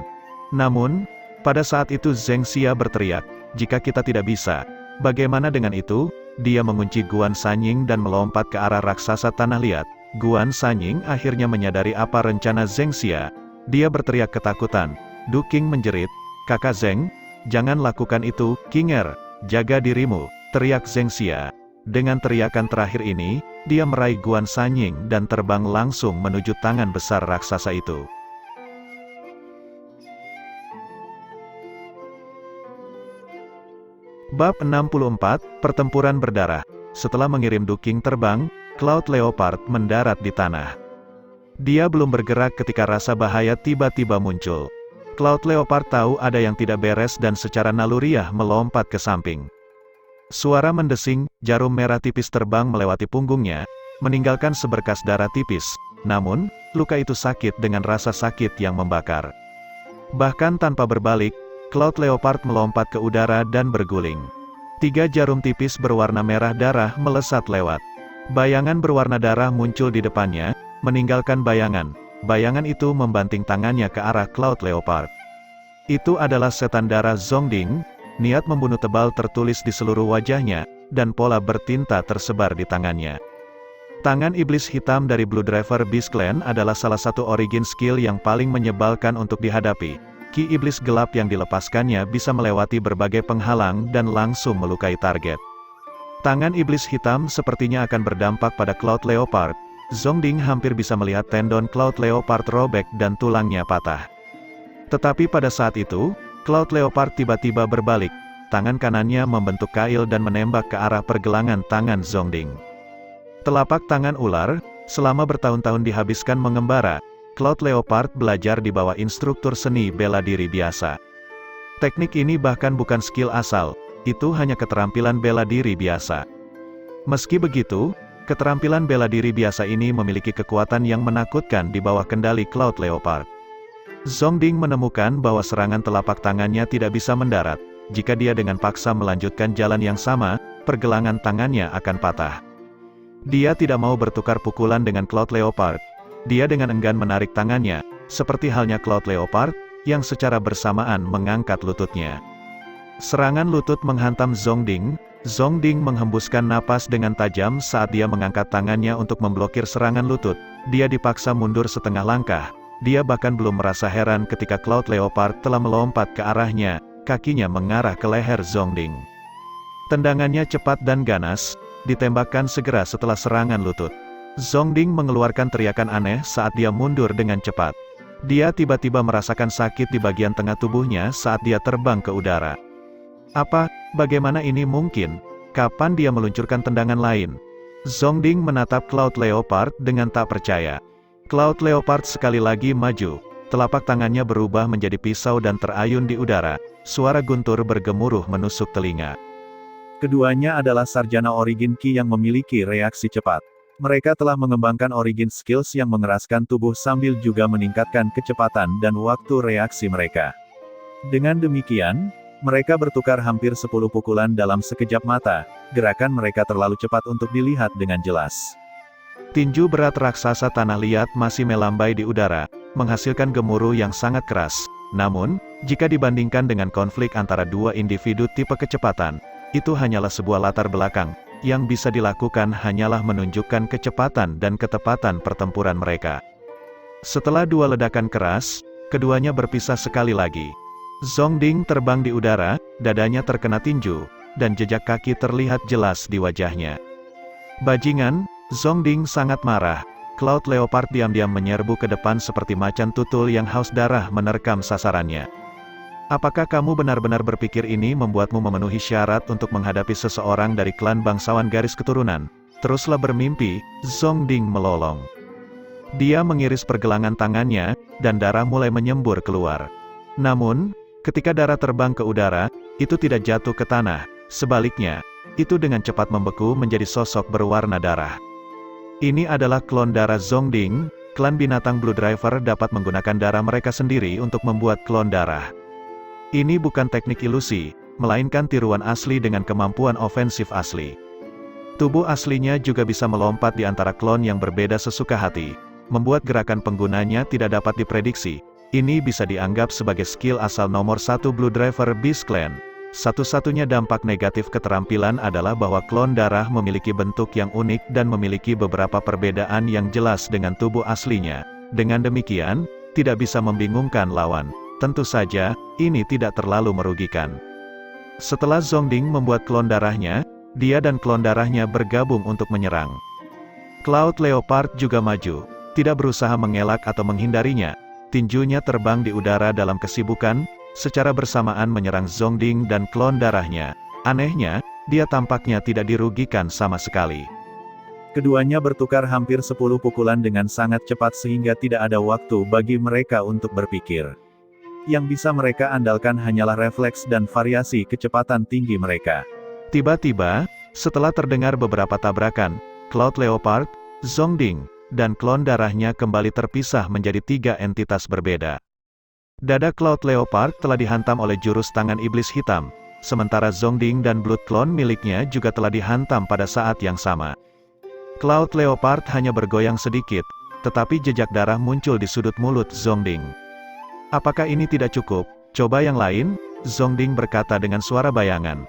Namun, pada saat itu Zheng Xia berteriak, "Jika kita tidak bisa, bagaimana dengan itu?" Dia mengunci Guan Sanying dan melompat ke arah raksasa tanah liat. Guan Sanying akhirnya menyadari apa rencana Zheng Xia. Dia berteriak ketakutan. Du King menjerit, "Kakak Zheng, jangan lakukan itu, Kinger, jaga dirimu," teriak Zheng Xia. Dengan teriakan terakhir ini, dia meraih Guan Sanying dan terbang langsung menuju tangan besar raksasa itu. Bab 64, Pertempuran Berdarah. Setelah mengirim Du King terbang, Cloud Leopard mendarat di tanah. Dia belum bergerak ketika rasa bahaya tiba-tiba muncul. Cloud Leopard tahu ada yang tidak beres dan secara naluriah melompat ke samping. Suara mendesing, jarum merah tipis terbang melewati punggungnya, meninggalkan seberkas darah tipis. Namun, luka itu sakit dengan rasa sakit yang membakar. Bahkan tanpa berbalik, Cloud Leopard melompat ke udara dan berguling. 3 jarum tipis berwarna merah darah melesat lewat. Bayangan berwarna darah muncul di depannya, meninggalkan bayangan. Bayangan itu membanting tangannya ke arah Cloud Leopard. Itu adalah setan darah Zongding, niat membunuh tebal tertulis di seluruh wajahnya, dan pola bertinta tersebar di tangannya. Tangan iblis hitam dari Blue Driver Beast Clan adalah salah satu origin skill yang paling menyebalkan untuk dihadapi. Ki iblis gelap yang dilepaskannya bisa melewati berbagai penghalang dan langsung melukai target. Tangan iblis hitam sepertinya akan berdampak pada Cloud Leopard. Zongding hampir bisa melihat tendon Cloud Leopard robek dan tulangnya patah. Tetapi pada saat itu, Cloud Leopard tiba-tiba berbalik. Tangan kanannya membentuk kail dan menembak ke arah pergelangan tangan Zongding. Telapak tangan ular, selama bertahun-tahun dihabiskan mengembara. Cloud Leopard belajar di bawah instruktur seni bela diri biasa. Teknik ini bahkan bukan skill asal, itu hanya keterampilan bela diri biasa. Meski begitu, keterampilan bela diri biasa ini memiliki kekuatan yang menakutkan di bawah kendali Cloud Leopard. Zongding menemukan bahwa serangan telapak tangannya tidak bisa mendarat. Jika dia dengan paksa melanjutkan jalan yang sama, pergelangan tangannya akan patah. Dia tidak mau bertukar pukulan dengan Cloud Leopard. Dia dengan enggan menarik tangannya, seperti halnya Cloud Leopard, yang secara bersamaan mengangkat lututnya. Serangan lutut menghantam Zongding, Zongding menghembuskan napas dengan tajam saat dia mengangkat tangannya untuk memblokir serangan lutut. Dia dipaksa mundur setengah langkah. Dia bahkan belum merasa heran ketika Cloud Leopard telah melompat ke arahnya, kakinya mengarah ke leher Zongding. Tendangannya cepat dan ganas, ditembakkan segera setelah serangan lutut. Zongding mengeluarkan teriakan aneh saat dia mundur dengan cepat. Dia tiba-tiba merasakan sakit di bagian tengah tubuhnya saat dia terbang ke udara. Bagaimana ini mungkin? Kapan dia meluncurkan tendangan lain? Zongding menatap Cloud Leopard dengan tak percaya. Cloud Leopard sekali lagi maju. Telapak tangannya berubah menjadi pisau dan terayun di udara. Suara guntur bergemuruh menusuk telinga. Keduanya adalah sarjana Origin Ki yang memiliki reaksi cepat. Mereka telah mengembangkan Origin Skills yang mengeraskan tubuh sambil juga meningkatkan kecepatan dan waktu reaksi mereka. Dengan demikian, mereka bertukar hampir 10 pukulan dalam sekejap mata. Gerakan mereka terlalu cepat untuk dilihat dengan jelas. Tinju berat raksasa tanah liat masih melambai di udara, menghasilkan gemuruh yang sangat keras. Namun, jika dibandingkan dengan konflik antara dua individu tipe kecepatan, itu hanyalah sebuah latar belakang. Yang bisa dilakukan hanyalah menunjukkan kecepatan dan ketepatan pertempuran mereka. Setelah dua ledakan keras, keduanya berpisah sekali lagi. Zongding terbang di udara, dadanya terkena tinju, dan jejak kaki terlihat jelas di wajahnya. Bajingan, Zongding sangat marah. Cloud Leopard diam-diam menyerbu ke depan seperti macan tutul yang haus darah menerkam sasarannya. Apakah kamu benar-benar berpikir ini membuatmu memenuhi syarat untuk menghadapi seseorang dari klan bangsawan garis keturunan? Teruslah bermimpi, Zongding melolong. Dia mengiris pergelangan tangannya, dan darah mulai menyembur keluar. Namun, ketika darah terbang ke udara, itu tidak jatuh ke tanah. Sebaliknya, itu dengan cepat membeku menjadi sosok berwarna darah. Ini adalah klon darah Zongding. Klan binatang Blue Driver dapat menggunakan darah mereka sendiri untuk membuat klon darah. Ini bukan teknik ilusi, melainkan tiruan asli dengan kemampuan ofensif asli. Tubuh aslinya juga bisa melompat di antara klon yang berbeda sesuka hati, membuat gerakan penggunanya tidak dapat diprediksi. Ini bisa dianggap sebagai skill asal nomor 1 Blue Driver Beast Clan. Satu-satunya dampak negatif keterampilan adalah bahwa klon darah memiliki bentuk yang unik dan memiliki beberapa perbedaan yang jelas dengan tubuh aslinya. Dengan demikian, tidak bisa membingungkan lawan. Tentu saja, ini tidak terlalu merugikan. Setelah Zongding membuat klon darahnya, dia dan klon darahnya bergabung untuk menyerang. Cloud Leopard juga maju, tidak berusaha mengelak atau menghindarinya. Tinjunya terbang di udara dalam kesibukan, secara bersamaan menyerang Zongding dan klon darahnya. Anehnya, dia tampaknya tidak dirugikan sama sekali. Keduanya bertukar hampir 10 pukulan dengan sangat cepat sehingga tidak ada waktu bagi mereka untuk berpikir. Yang bisa mereka andalkan hanyalah refleks dan variasi kecepatan tinggi mereka. Tiba-tiba, setelah terdengar beberapa tabrakan, Cloud Leopard, Zongding, dan klon darahnya kembali terpisah menjadi 3 entitas berbeda. Dada Cloud Leopard telah dihantam oleh jurus tangan iblis hitam, sementara Zongding dan Blood Clone miliknya juga telah dihantam pada saat yang sama. Cloud Leopard hanya bergoyang sedikit, tetapi jejak darah muncul di sudut mulut Zongding. Apakah ini tidak cukup? Coba yang lain, Zongding berkata dengan suara bayangan.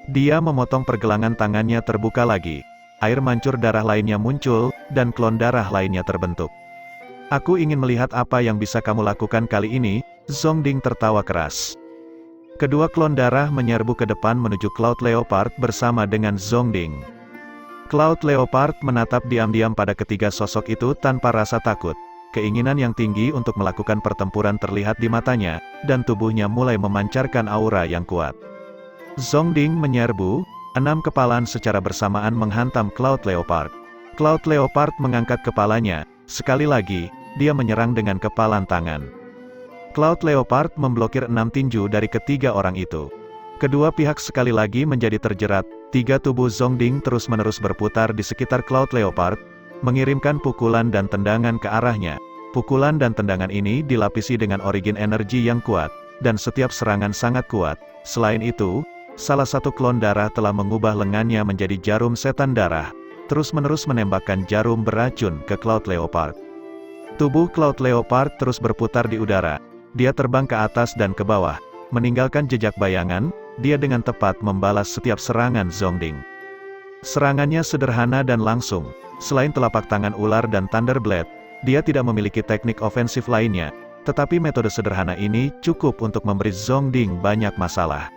Dia memotong pergelangan tangannya terbuka lagi. Air mancur darah lainnya muncul, dan klon darah lainnya terbentuk. Aku ingin melihat apa yang bisa kamu lakukan kali ini, Zongding tertawa keras. Kedua klon darah menyerbu ke depan menuju Cloud Leopard bersama dengan Zongding. Cloud Leopard menatap diam-diam pada ketiga sosok itu tanpa rasa takut. Keinginan yang tinggi untuk melakukan pertempuran terlihat di matanya, dan tubuhnya mulai memancarkan aura yang kuat. Zongding menyerbu, 6 kepalan secara bersamaan menghantam Cloud Leopard. Cloud Leopard mengangkat kepalanya, sekali lagi, dia menyerang dengan kepalan tangan. Cloud Leopard memblokir 6 tinju dari ketiga orang itu. Kedua pihak sekali lagi menjadi terjerat, 3 tubuh Zongding terus-menerus berputar di sekitar Cloud Leopard, mengirimkan pukulan dan tendangan ke arahnya. Pukulan dan tendangan ini dilapisi dengan origin energi yang kuat, dan setiap serangan sangat kuat. Selain itu, salah satu klon darah telah mengubah lengannya menjadi jarum setan darah, terus-menerus menembakkan jarum beracun ke Cloud Leopard. Tubuh Cloud Leopard terus berputar di udara. Dia terbang ke atas dan ke bawah, meninggalkan jejak bayangan, dia dengan tepat membalas setiap serangan Zongding. Serangannya sederhana dan langsung. Selain telapak tangan ular dan Thunder Blade, dia tidak memiliki teknik ofensif lainnya, tetapi metode sederhana ini cukup untuk memberi Zongding banyak masalah.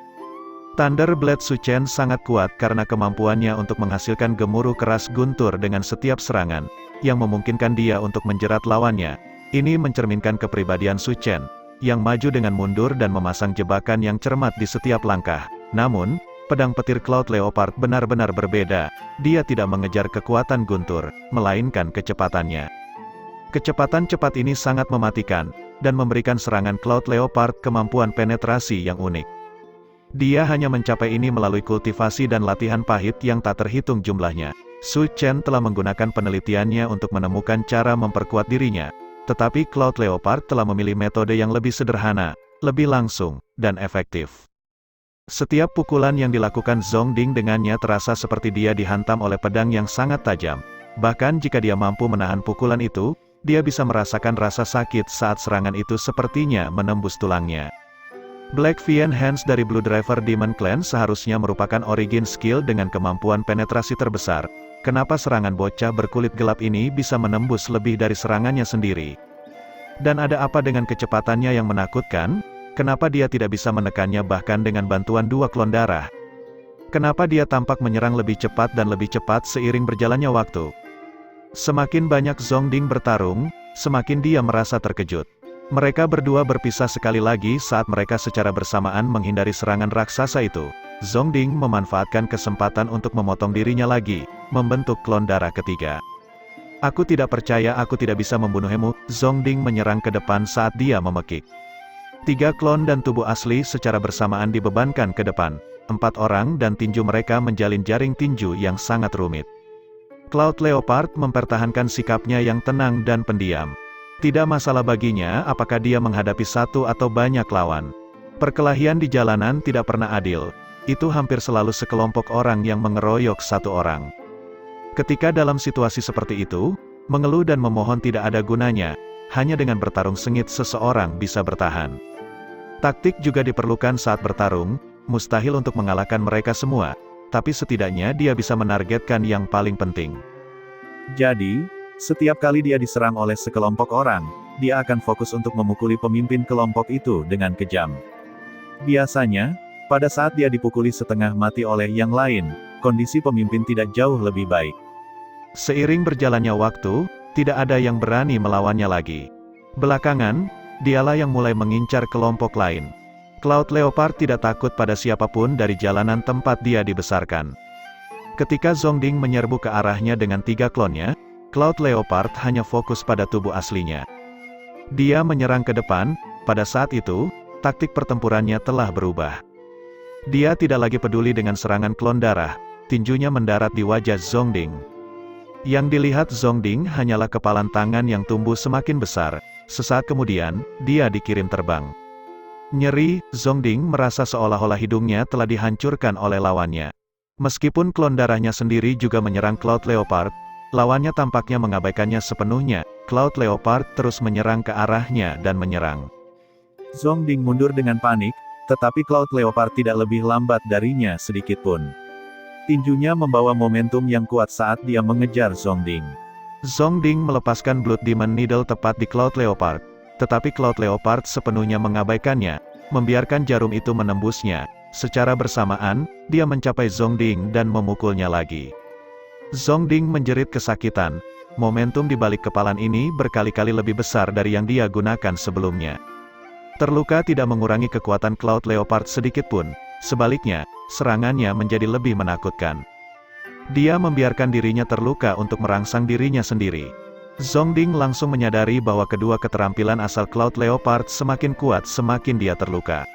Thunder Blade Su Chen sangat kuat karena kemampuannya untuk menghasilkan gemuruh keras guntur dengan setiap serangan, yang memungkinkan dia untuk menjerat lawannya. Ini mencerminkan kepribadian Su Chen, yang maju dengan mundur dan memasang jebakan yang cermat di setiap langkah. Namun, pedang petir Cloud Leopard benar-benar berbeda. Dia tidak mengejar kekuatan guntur, melainkan kecepatannya. Kecepatan cepat ini sangat mematikan, dan memberikan serangan Cloud Leopard kemampuan penetrasi yang unik. Dia hanya mencapai ini melalui kultivasi dan latihan pahit yang tak terhitung jumlahnya. Su Chen telah menggunakan penelitiannya untuk menemukan cara memperkuat dirinya, tetapi Cloud Leopard telah memilih metode yang lebih sederhana, lebih langsung, dan efektif. Setiap pukulan yang dilakukan Zongding dengannya terasa seperti dia dihantam oleh pedang yang sangat tajam. Bahkan jika dia mampu menahan pukulan itu, dia bisa merasakan rasa sakit saat serangan itu sepertinya menembus tulangnya. Black Fiend Hands dari Blue Driver Demon Clan seharusnya merupakan origin skill dengan kemampuan penetrasi terbesar. Kenapa serangan bocah berkulit gelap ini bisa menembus lebih dari serangannya sendiri? Dan ada apa dengan kecepatannya yang menakutkan? Kenapa dia tidak bisa menekannya bahkan dengan bantuan dua klon darah? Kenapa dia tampak menyerang lebih cepat dan lebih cepat seiring berjalannya waktu? Semakin banyak Zongding bertarung, semakin dia merasa terkejut. Mereka berdua berpisah sekali lagi saat mereka secara bersamaan menghindari serangan raksasa itu. Zongding memanfaatkan kesempatan untuk memotong dirinya lagi, membentuk klon darah ketiga. Aku tidak percaya aku tidak bisa membunuhmu. Zongding menyerang ke depan saat dia memekik. 3 klon dan tubuh asli secara bersamaan dibebankan ke depan. 4 orang dan tinju mereka menjalin jaring tinju yang sangat rumit. Cloud Leopard mempertahankan sikapnya yang tenang dan pendiam. Tidak masalah baginya apakah dia menghadapi satu atau banyak lawan. Perkelahian di jalanan tidak pernah adil. Itu hampir selalu sekelompok orang yang mengeroyok satu orang. Ketika dalam situasi seperti itu, mengeluh dan memohon tidak ada gunanya. Hanya dengan bertarung sengit seseorang bisa bertahan. Taktik juga diperlukan saat bertarung, mustahil untuk mengalahkan mereka semua, tapi setidaknya dia bisa menargetkan yang paling penting. Jadi, setiap kali dia diserang oleh sekelompok orang, dia akan fokus untuk memukuli pemimpin kelompok itu dengan kejam. Biasanya, pada saat dia dipukuli setengah mati oleh yang lain, kondisi pemimpin tidak jauh lebih baik. Seiring berjalannya waktu, tidak ada yang berani melawannya lagi. Belakangan, dialah yang mulai mengincar kelompok lain. Cloud Leopard tidak takut pada siapapun dari jalanan tempat dia dibesarkan. Ketika Zongding menyerbu ke arahnya dengan 3 klonnya, Cloud Leopard hanya fokus pada tubuh aslinya. Dia menyerang ke depan. Pada saat itu, taktik pertempurannya telah berubah. Dia tidak lagi peduli dengan serangan klon darah. Tinjunya mendarat di wajah Zongding. Yang dilihat Zongding hanyalah kepalan tangan yang tumbuh semakin besar. Sesaat kemudian, dia dikirim terbang. Nyeri, Zongding merasa seolah-olah hidungnya telah dihancurkan oleh lawannya. Meskipun klon darahnya sendiri juga menyerang Cloud Leopard, lawannya tampaknya mengabaikannya sepenuhnya. Cloud Leopard terus menyerang ke arahnya dan menyerang. Zongding mundur dengan panik, tetapi Cloud Leopard tidak lebih lambat darinya sedikitpun. Tinjunya membawa momentum yang kuat saat dia mengejar Zongding. Zongding melepaskan Blood Demon Needle tepat di Cloud Leopard, tetapi Cloud Leopard sepenuhnya mengabaikannya, membiarkan jarum itu menembusnya. Secara bersamaan, dia mencapai Zongding dan memukulnya lagi. Zongding menjerit kesakitan. Momentum di balik kepalan ini berkali-kali lebih besar dari yang dia gunakan sebelumnya. Terluka tidak mengurangi kekuatan Cloud Leopard sedikitpun. Sebaliknya, serangannya menjadi lebih menakutkan. Dia membiarkan dirinya terluka untuk merangsang dirinya sendiri. Zongding langsung menyadari bahwa kedua keterampilan asal Cloud Leopard semakin kuat semakin dia terluka.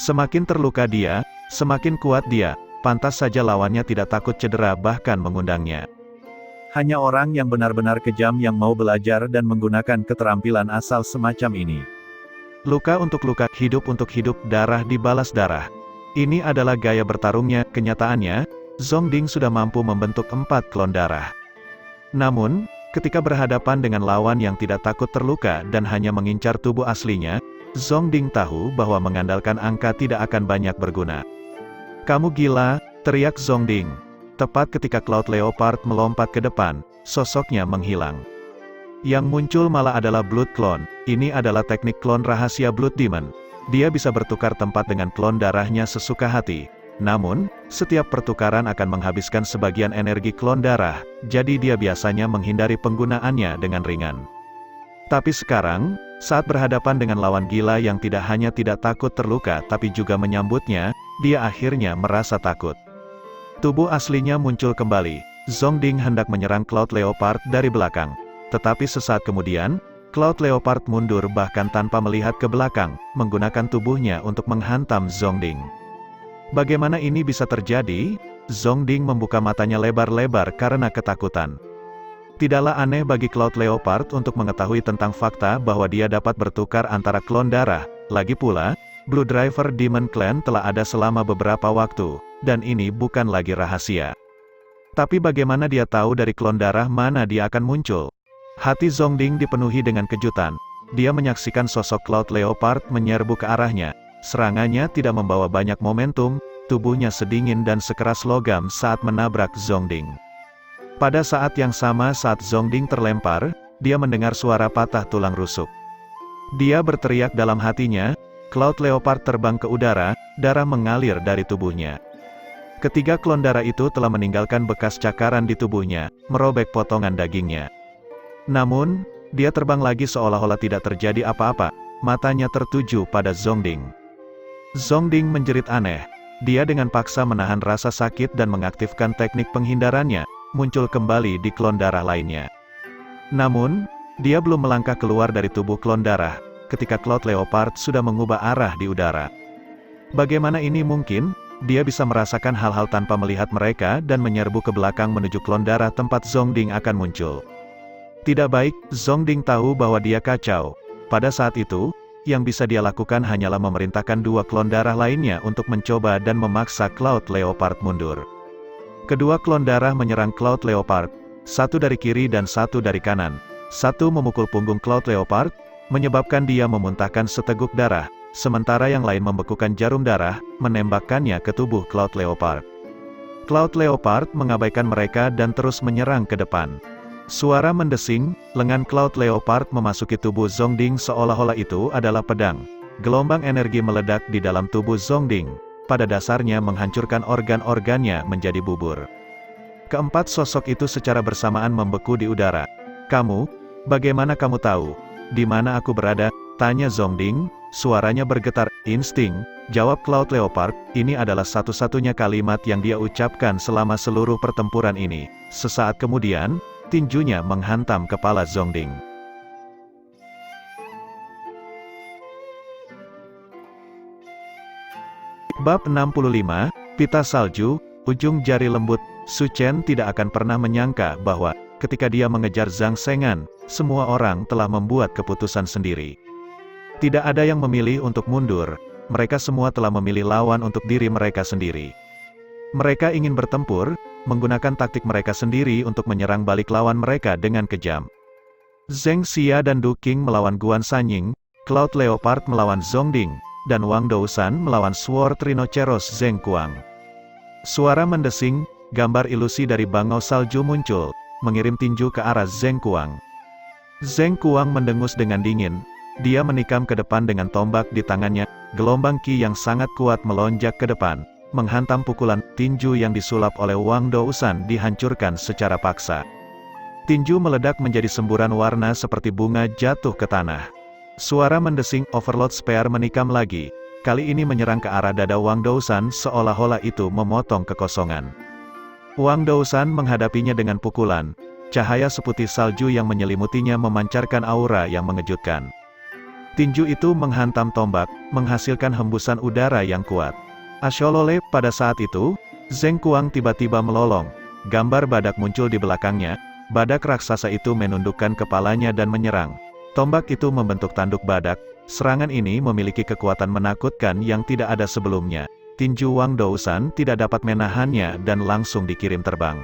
Semakin terluka dia, semakin kuat dia. Pantas saja lawannya tidak takut cedera bahkan mengundangnya. Hanya orang yang benar-benar kejam yang mau belajar dan menggunakan keterampilan asal semacam ini. Luka untuk luka, hidup untuk hidup, darah dibalas darah. Ini adalah gaya bertarungnya. Kenyataannya, Zongding sudah mampu membentuk 4 klon darah. Namun, ketika berhadapan dengan lawan yang tidak takut terluka dan hanya mengincar tubuh aslinya, Zongding tahu bahwa mengandalkan angka tidak akan banyak berguna. Kamu gila, teriak Zongding. Tepat ketika Cloud Leopard melompat ke depan, sosoknya menghilang. Yang muncul malah adalah Blood Clone. Ini adalah teknik klon rahasia Blood Demon. Dia bisa bertukar tempat dengan klon darahnya sesuka hati. Namun, setiap pertukaran akan menghabiskan sebagian energi klon darah, jadi dia biasanya menghindari penggunaannya dengan ringan. Tapi sekarang, saat berhadapan dengan lawan gila yang tidak hanya tidak takut terluka tapi juga menyambutnya, dia akhirnya merasa takut. Tubuh aslinya muncul kembali. Zongding hendak menyerang Cloud Leopard dari belakang. Tetapi sesaat kemudian, Cloud Leopard mundur bahkan tanpa melihat ke belakang, menggunakan tubuhnya untuk menghantam Zongding. Bagaimana ini bisa terjadi? Zongding membuka matanya lebar-lebar karena ketakutan. Tidaklah aneh bagi Cloud Leopard untuk mengetahui tentang fakta bahwa dia dapat bertukar antara klon darah. Lagi pula, Blue Driver Demon Clan telah ada selama beberapa waktu, dan ini bukan lagi rahasia. Tapi bagaimana dia tahu dari klon darah mana dia akan muncul? Hati Zongding dipenuhi dengan kejutan. Dia menyaksikan sosok Cloud Leopard menyerbu ke arahnya. Serangannya tidak membawa banyak momentum, tubuhnya sedingin dan sekeras logam saat menabrak Zongding. Pada saat yang sama saat Zongding terlempar, dia mendengar suara patah tulang rusuk. Dia berteriak dalam hatinya, Cloud Leopard terbang ke udara, darah mengalir dari tubuhnya. Ketiga klon darah itu telah meninggalkan bekas cakaran di tubuhnya, merobek potongan dagingnya. Namun, dia terbang lagi seolah-olah tidak terjadi apa-apa, matanya tertuju pada Zongding. Zongding menjerit aneh. Dia dengan paksa menahan rasa sakit dan mengaktifkan teknik penghindarannya, muncul kembali di klon darah lainnya. Namun, dia belum melangkah keluar dari tubuh klon darah, ketika Cloud Leopard sudah mengubah arah di udara. Bagaimana ini mungkin? Dia bisa merasakan hal-hal tanpa melihat mereka dan menyerbu ke belakang menuju klon darah tempat Zongding akan muncul. Tidak baik, Zongding tahu bahwa dia kacau. Pada saat itu, yang bisa dia lakukan hanyalah memerintahkan dua klon darah lainnya untuk mencoba dan memaksa Cloud Leopard mundur. Kedua klon darah menyerang Cloud Leopard, satu dari kiri dan satu dari kanan. Satu memukul punggung Cloud Leopard, menyebabkan dia memuntahkan seteguk darah, sementara yang lain membekukan jarum darah, menembakkannya ke tubuh Cloud Leopard. Cloud Leopard mengabaikan mereka dan terus menyerang ke depan. Suara mendesing, lengan Cloud Leopard memasuki tubuh Zongding seolah-olah itu adalah pedang. Gelombang energi meledak di dalam tubuh Zongding, pada dasarnya menghancurkan organ-organnya menjadi bubur. Keempat sosok itu secara bersamaan membeku di udara. Kamu? Bagaimana kamu tahu? Di mana aku berada? Tanya Zongding, suaranya bergetar. Insting, jawab Cloud Leopard, ini adalah satu-satunya kalimat yang dia ucapkan selama seluruh pertempuran ini. Sesaat kemudian, tinjunya menghantam kepala Zongding. Bab 65, Pita Salju, Ujung Jari Lembut. Su Chen tidak akan pernah menyangka bahwa, ketika dia mengejar Zhang Sengan, semua orang telah membuat keputusan sendiri. Tidak ada yang memilih untuk mundur, mereka semua telah memilih lawan untuk diri mereka sendiri. Mereka ingin bertempur, menggunakan taktik mereka sendiri untuk menyerang balik lawan mereka dengan kejam. Zheng Xia dan Du Qing melawan Guan Sanying, Cloud Leopard melawan Zongding, dan Wang Dousan melawan Sword Rhinoceros Zheng Kuang. Suara mendesing, gambar ilusi dari bangau salju muncul, mengirim tinju ke arah Zheng Kuang. Zheng Kuang mendengus dengan dingin, dia menikam ke depan dengan tombak di tangannya, gelombang ki yang sangat kuat melonjak ke depan, menghantam pukulan. Tinju yang disulap oleh Wang Dousan dihancurkan secara paksa. Tinju meledak menjadi semburan warna seperti bunga jatuh ke tanah. Suara mendesing, Overlord Spear menikam lagi, kali ini menyerang ke arah dada Wang Dousan seolah-olah itu memotong kekosongan. Wang Dousan menghadapinya dengan pukulan, cahaya seputih salju yang menyelimutinya memancarkan aura yang mengejutkan. Tinju itu menghantam tombak, menghasilkan hembusan udara yang kuat. Asyolole, pada saat itu, Zheng Kuang tiba-tiba melolong. Gambar badak muncul di belakangnya, badak raksasa itu menundukkan kepalanya dan menyerang. Tombak itu membentuk tanduk badak, serangan ini memiliki kekuatan menakutkan yang tidak ada sebelumnya. Tinju Wang Dousan tidak dapat menahannya dan langsung dikirim terbang.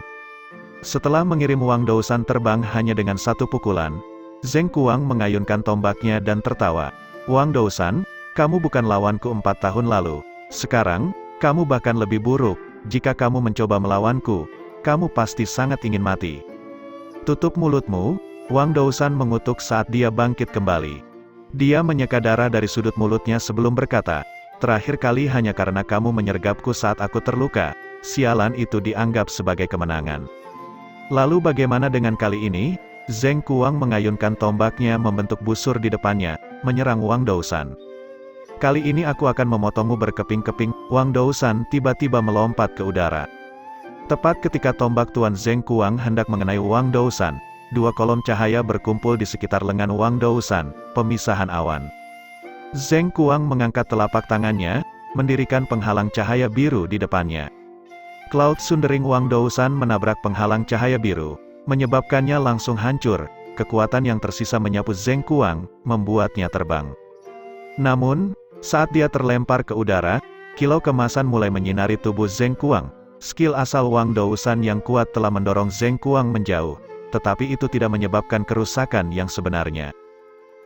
Setelah mengirim Wang Dousan terbang hanya dengan satu pukulan, Zheng Kuang mengayunkan tombaknya dan tertawa. Wang Dousan, kamu bukan lawanku 4 tahun lalu. Sekarang, Kamu bahkan lebih buruk, jika kamu mencoba melawanku, kamu pasti sangat ingin mati. Tutup mulutmu, Wang Dousan mengutuk saat dia bangkit kembali. Dia menyeka darah dari sudut mulutnya sebelum berkata, terakhir kali hanya karena kamu menyergapku saat aku terluka, sialan itu dianggap sebagai kemenangan. Lalu bagaimana dengan kali ini? Zheng Kuang mengayunkan tombaknya membentuk busur di depannya, menyerang Wang Dousan. Kali ini aku akan memotongmu berkeping-keping. Wang Dousan tiba-tiba melompat ke udara. Tepat ketika tombak Tuan Zheng Kuang hendak mengenai Wang Dousan, dua kolom cahaya berkumpul di sekitar lengan Wang Dousan, pemisahan awan. Zheng Kuang mengangkat telapak tangannya, mendirikan penghalang cahaya biru di depannya. Cloud Sundering Wang Dousan menabrak penghalang cahaya biru, menyebabkannya langsung hancur. Kekuatan yang tersisa menyapu Zheng Kuang, membuatnya terbang. Namun, saat dia terlempar ke udara, kilau kemasan mulai menyinari tubuh Zheng Kuang. Skill asal Wang Dousan yang kuat telah mendorong Zheng Kuang menjauh, tetapi itu tidak menyebabkan kerusakan yang sebenarnya.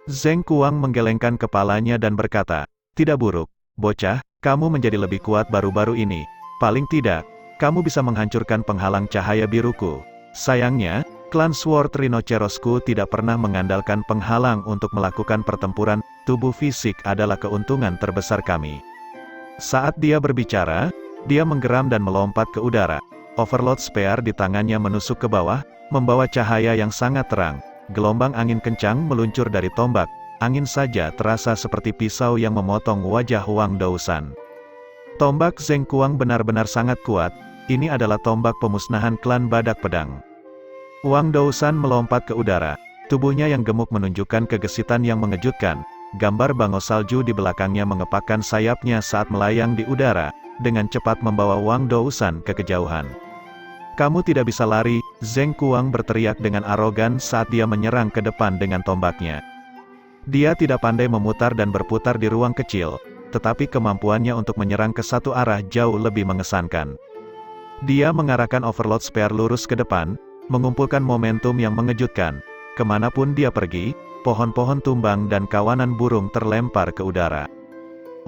Zheng Kuang menggelengkan kepalanya dan berkata, tidak buruk, bocah, kamu menjadi lebih kuat baru-baru ini. Paling tidak, kamu bisa menghancurkan penghalang cahaya biruku. Sayangnya, klan Sword Rhinocerosku tidak pernah mengandalkan penghalang untuk melakukan pertempuran. Tubuh fisik adalah keuntungan terbesar kami. Saat dia berbicara, dia menggeram dan melompat ke udara. Overlord Spear di tangannya menusuk ke bawah, membawa cahaya yang sangat terang. Gelombang angin kencang meluncur dari tombak. Angin saja terasa seperti pisau yang memotong wajah Wang Dousan. Tombak Zheng Kuang benar-benar sangat kuat. Ini adalah tombak pemusnahan klan Badak Pedang. Wang Dousan melompat ke udara. Tubuhnya yang gemuk menunjukkan kegesitan yang mengejutkan. Gambar bangau salju di belakangnya mengepakkan sayapnya saat melayang di udara, dengan cepat membawa Wang Dousan ke kejauhan. Kamu tidak bisa lari, Zheng Kuang berteriak dengan arogan saat dia menyerang ke depan dengan tombaknya. Dia tidak pandai memutar dan berputar di ruang kecil, tetapi kemampuannya untuk menyerang ke satu arah jauh lebih mengesankan. Dia mengarahkan Overlord Spear lurus ke depan, mengumpulkan momentum yang mengejutkan. Kemanapun dia pergi, pohon-pohon tumbang dan kawanan burung terlempar ke udara.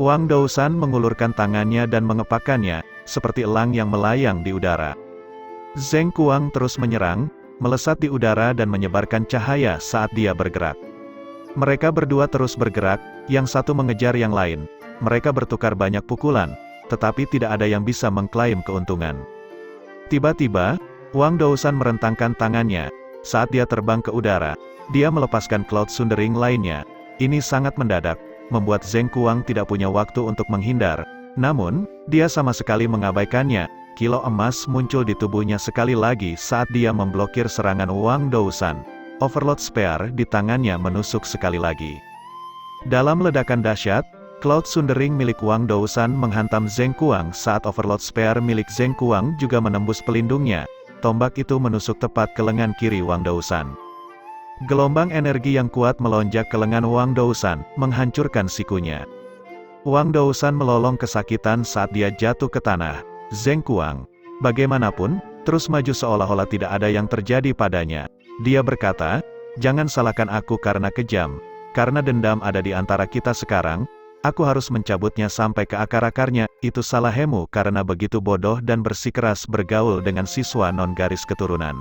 Wang Dousan mengulurkan tangannya dan mengepakkannya, seperti elang yang melayang di udara. Zheng Kuang terus menyerang, melesat di udara dan menyebarkan cahaya saat dia bergerak. Mereka berdua terus bergerak, yang satu mengejar yang lain. Mereka bertukar banyak pukulan, tetapi tidak ada yang bisa mengklaim keuntungan. Tiba-tiba, Wang Dousan merentangkan tangannya. Saat dia terbang ke udara, dia melepaskan Cloud Sundering lainnya. Ini sangat mendadak, membuat Zheng Kuang tidak punya waktu untuk menghindar. Namun, dia sama sekali mengabaikannya. Kilau emas muncul di tubuhnya sekali lagi saat dia memblokir serangan Wang Dousan. Overlord Spear di tangannya menusuk sekali lagi. Dalam ledakan dahsyat, Cloud Sundering milik Wang Dousan menghantam Zheng Kuang saat Overlord Spear milik Zheng Kuang juga menembus pelindungnya. Tombak itu menusuk tepat ke lengan kiri Wang Dousan. Gelombang energi yang kuat melonjak ke lengan Wang Dousan, menghancurkan sikunya. Wang Dousan melolong kesakitan saat dia jatuh ke tanah. Zheng Kuang, bagaimanapun, terus maju seolah-olah tidak ada yang terjadi padanya. Dia berkata, jangan salahkan aku karena kejam. Karena dendam ada di antara kita sekarang, aku harus mencabutnya sampai ke akar-akarnya. Itu salahmu karena begitu bodoh dan bersikeras bergaul dengan siswa non-garis keturunan.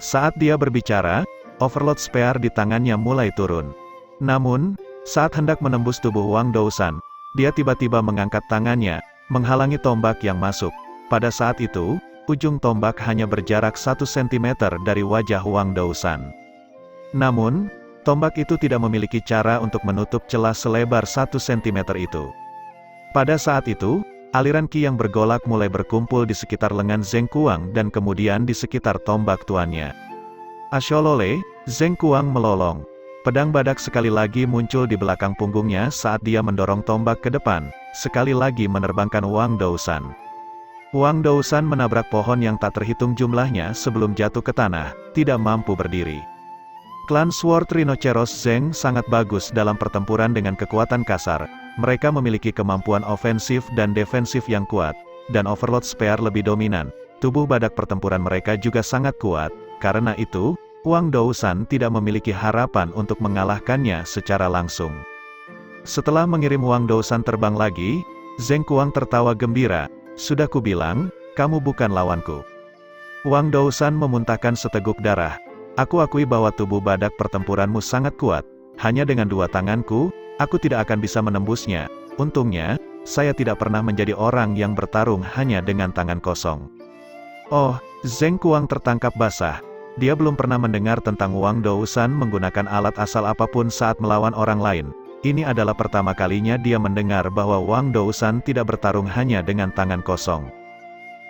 Saat dia berbicara, Overlord Spear di tangannya mulai turun. Namun, saat hendak menembus tubuh Wang Dousan, dia tiba-tiba mengangkat tangannya, menghalangi tombak yang masuk. Pada saat itu, ujung tombak hanya berjarak 1 cm dari wajah Wang Dousan. Namun, tombak itu tidak memiliki cara untuk menutup celah selebar 1 cm itu. Pada saat itu, aliran ki yang bergolak mulai berkumpul di sekitar lengan Zheng Kuang dan kemudian di sekitar tombak tuannya. Asyolole, Zheng Kuang melolong. Pedang badak sekali lagi muncul di belakang punggungnya saat dia mendorong tombak ke depan, sekali lagi menerbangkan Wang Dousan. Wang Dousan menabrak pohon yang tak terhitung jumlahnya sebelum jatuh ke tanah, tidak mampu berdiri. Klan Sword Rhinoceros Zheng sangat bagus dalam pertempuran dengan kekuatan kasar. Mereka memiliki kemampuan ofensif dan defensif yang kuat, dan Overlord Spear lebih dominan. Tubuh badak pertempuran mereka juga sangat kuat, karena itu, Wang Dousan tidak memiliki harapan untuk mengalahkannya secara langsung. Setelah mengirim Wang Dousan terbang lagi, Zheng Kuang tertawa gembira. Sudah kubilang, kamu bukan lawanku. Wang Dousan memuntahkan seteguk darah. Aku akui bahwa tubuh badak pertempuranmu sangat kuat. Hanya dengan 2 tanganku, aku tidak akan bisa menembusnya. Untungnya, saya tidak pernah menjadi orang yang bertarung hanya dengan tangan kosong. Oh, Zheng Kuang tertangkap basah. Dia belum pernah mendengar tentang Wang Dousan menggunakan alat asal apapun saat melawan orang lain. Ini adalah pertama kalinya dia mendengar bahwa Wang Dousan tidak bertarung hanya dengan tangan kosong.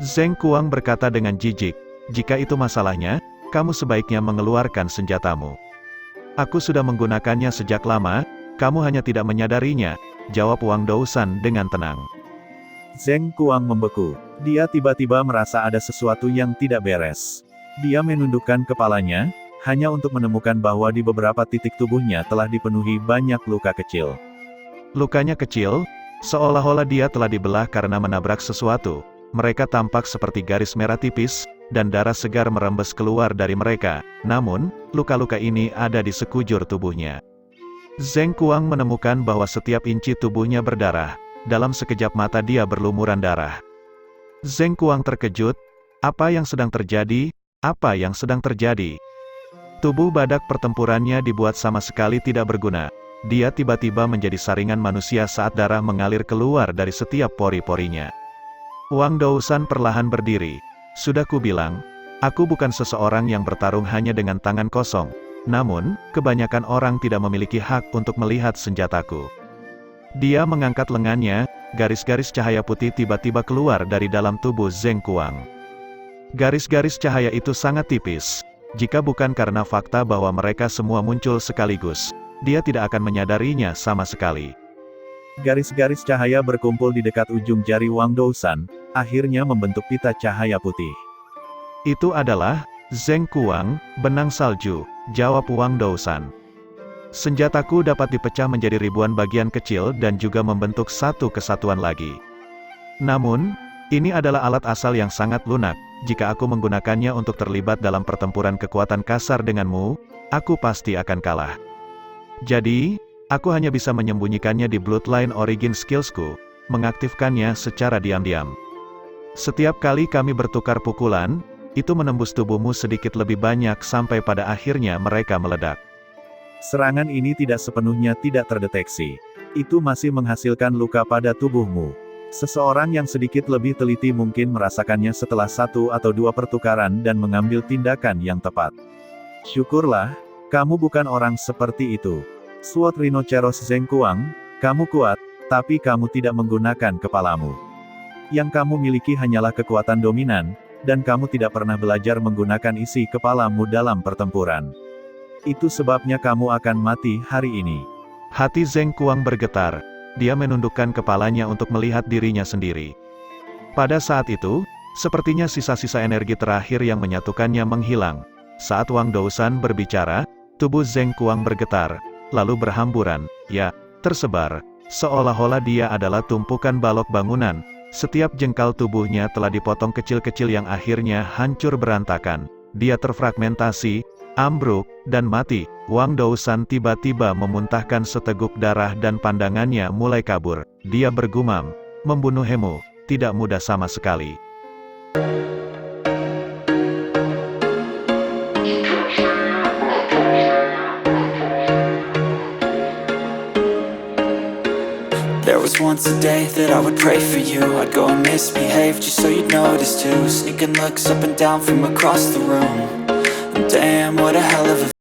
Zheng Kuang berkata dengan jijik, "Jika itu masalahnya, kamu sebaiknya mengeluarkan senjatamu." "Aku sudah menggunakannya sejak lama, kamu hanya tidak menyadarinya," jawab Wang Dousan dengan tenang. Zheng Kuang membeku. Dia tiba-tiba merasa ada sesuatu yang tidak beres. Dia menundukkan kepalanya, hanya untuk menemukan bahwa di beberapa titik tubuhnya telah dipenuhi banyak luka kecil. Lukanya kecil, seolah-olah dia telah dibelah karena menabrak sesuatu. Mereka tampak seperti garis merah tipis, dan darah segar merembes keluar dari mereka. Namun, luka-luka ini ada di sekujur tubuhnya. Zheng Kuang menemukan bahwa setiap inci tubuhnya berdarah. Dalam sekejap mata dia berlumuran darah. Zheng Kuang terkejut. Apa yang sedang terjadi? Apa yang sedang terjadi? Tubuh badak pertempurannya dibuat sama sekali tidak berguna. Dia tiba-tiba menjadi saringan manusia saat darah mengalir keluar dari setiap pori-porinya. Wang Dousan perlahan berdiri. Sudah kubilang, aku bukan seseorang yang bertarung hanya dengan tangan kosong. Namun, kebanyakan orang tidak memiliki hak untuk melihat senjataku. Dia mengangkat lengannya, garis-garis cahaya putih tiba-tiba keluar dari dalam tubuh Zheng Kuang. Garis-garis cahaya itu sangat tipis. Jika bukan karena fakta bahwa mereka semua muncul sekaligus, dia tidak akan menyadarinya sama sekali. Garis-garis cahaya berkumpul di dekat ujung jari Wang Dousan, akhirnya membentuk pita cahaya putih. Itu adalah Zheng Kuang, benang salju, jawab Wang Dousan. Senjataku dapat dipecah menjadi ribuan bagian kecil dan juga membentuk satu kesatuan lagi. Namun, ini adalah alat asal yang sangat lunak. Jika aku menggunakannya untuk terlibat dalam pertempuran kekuatan kasar denganmu, aku pasti akan kalah. Jadi, aku hanya bisa menyembunyikannya di Bloodline Origin skillsku, mengaktifkannya secara diam-diam. Setiap kali kami bertukar pukulan, itu menembus tubuhmu sedikit lebih banyak sampai pada akhirnya mereka meledak. Serangan ini tidak sepenuhnya tidak terdeteksi. Itu masih menghasilkan luka pada tubuhmu. Seseorang yang sedikit lebih teliti mungkin merasakannya setelah 1 atau 2 pertukaran dan mengambil tindakan yang tepat. Syukurlah, kamu bukan orang seperti itu. Sword Rhinoceros Zheng Kuang, kamu kuat, tapi kamu tidak menggunakan kepalamu. Yang kamu miliki hanyalah kekuatan dominan, dan kamu tidak pernah belajar menggunakan isi kepalamu dalam pertempuran. Itu sebabnya kamu akan mati hari ini. Hati Zheng Kuang bergetar. Dia menundukkan kepalanya untuk melihat dirinya sendiri. Pada saat itu, sepertinya sisa-sisa energi terakhir yang menyatukannya menghilang. Saat Wang Dousan berbicara, tubuh Zheng Kuang bergetar, lalu berhamburan, tersebar, seolah-olah dia adalah tumpukan balok bangunan. Setiap jengkal tubuhnya telah dipotong kecil-kecil yang akhirnya hancur berantakan. Dia terfragmentasi, ambruk, dan mati. Wang Dousan tiba-tiba memuntahkan seteguk darah dan pandangannya mulai kabur. Dia bergumam, membunuh Hemu, tidak mudah sama sekali. There was once a day that I would pray for you. I'd go and misbehave just so you'd notice too. Sneaking looks up and down from across the room. Damn, what a hell of a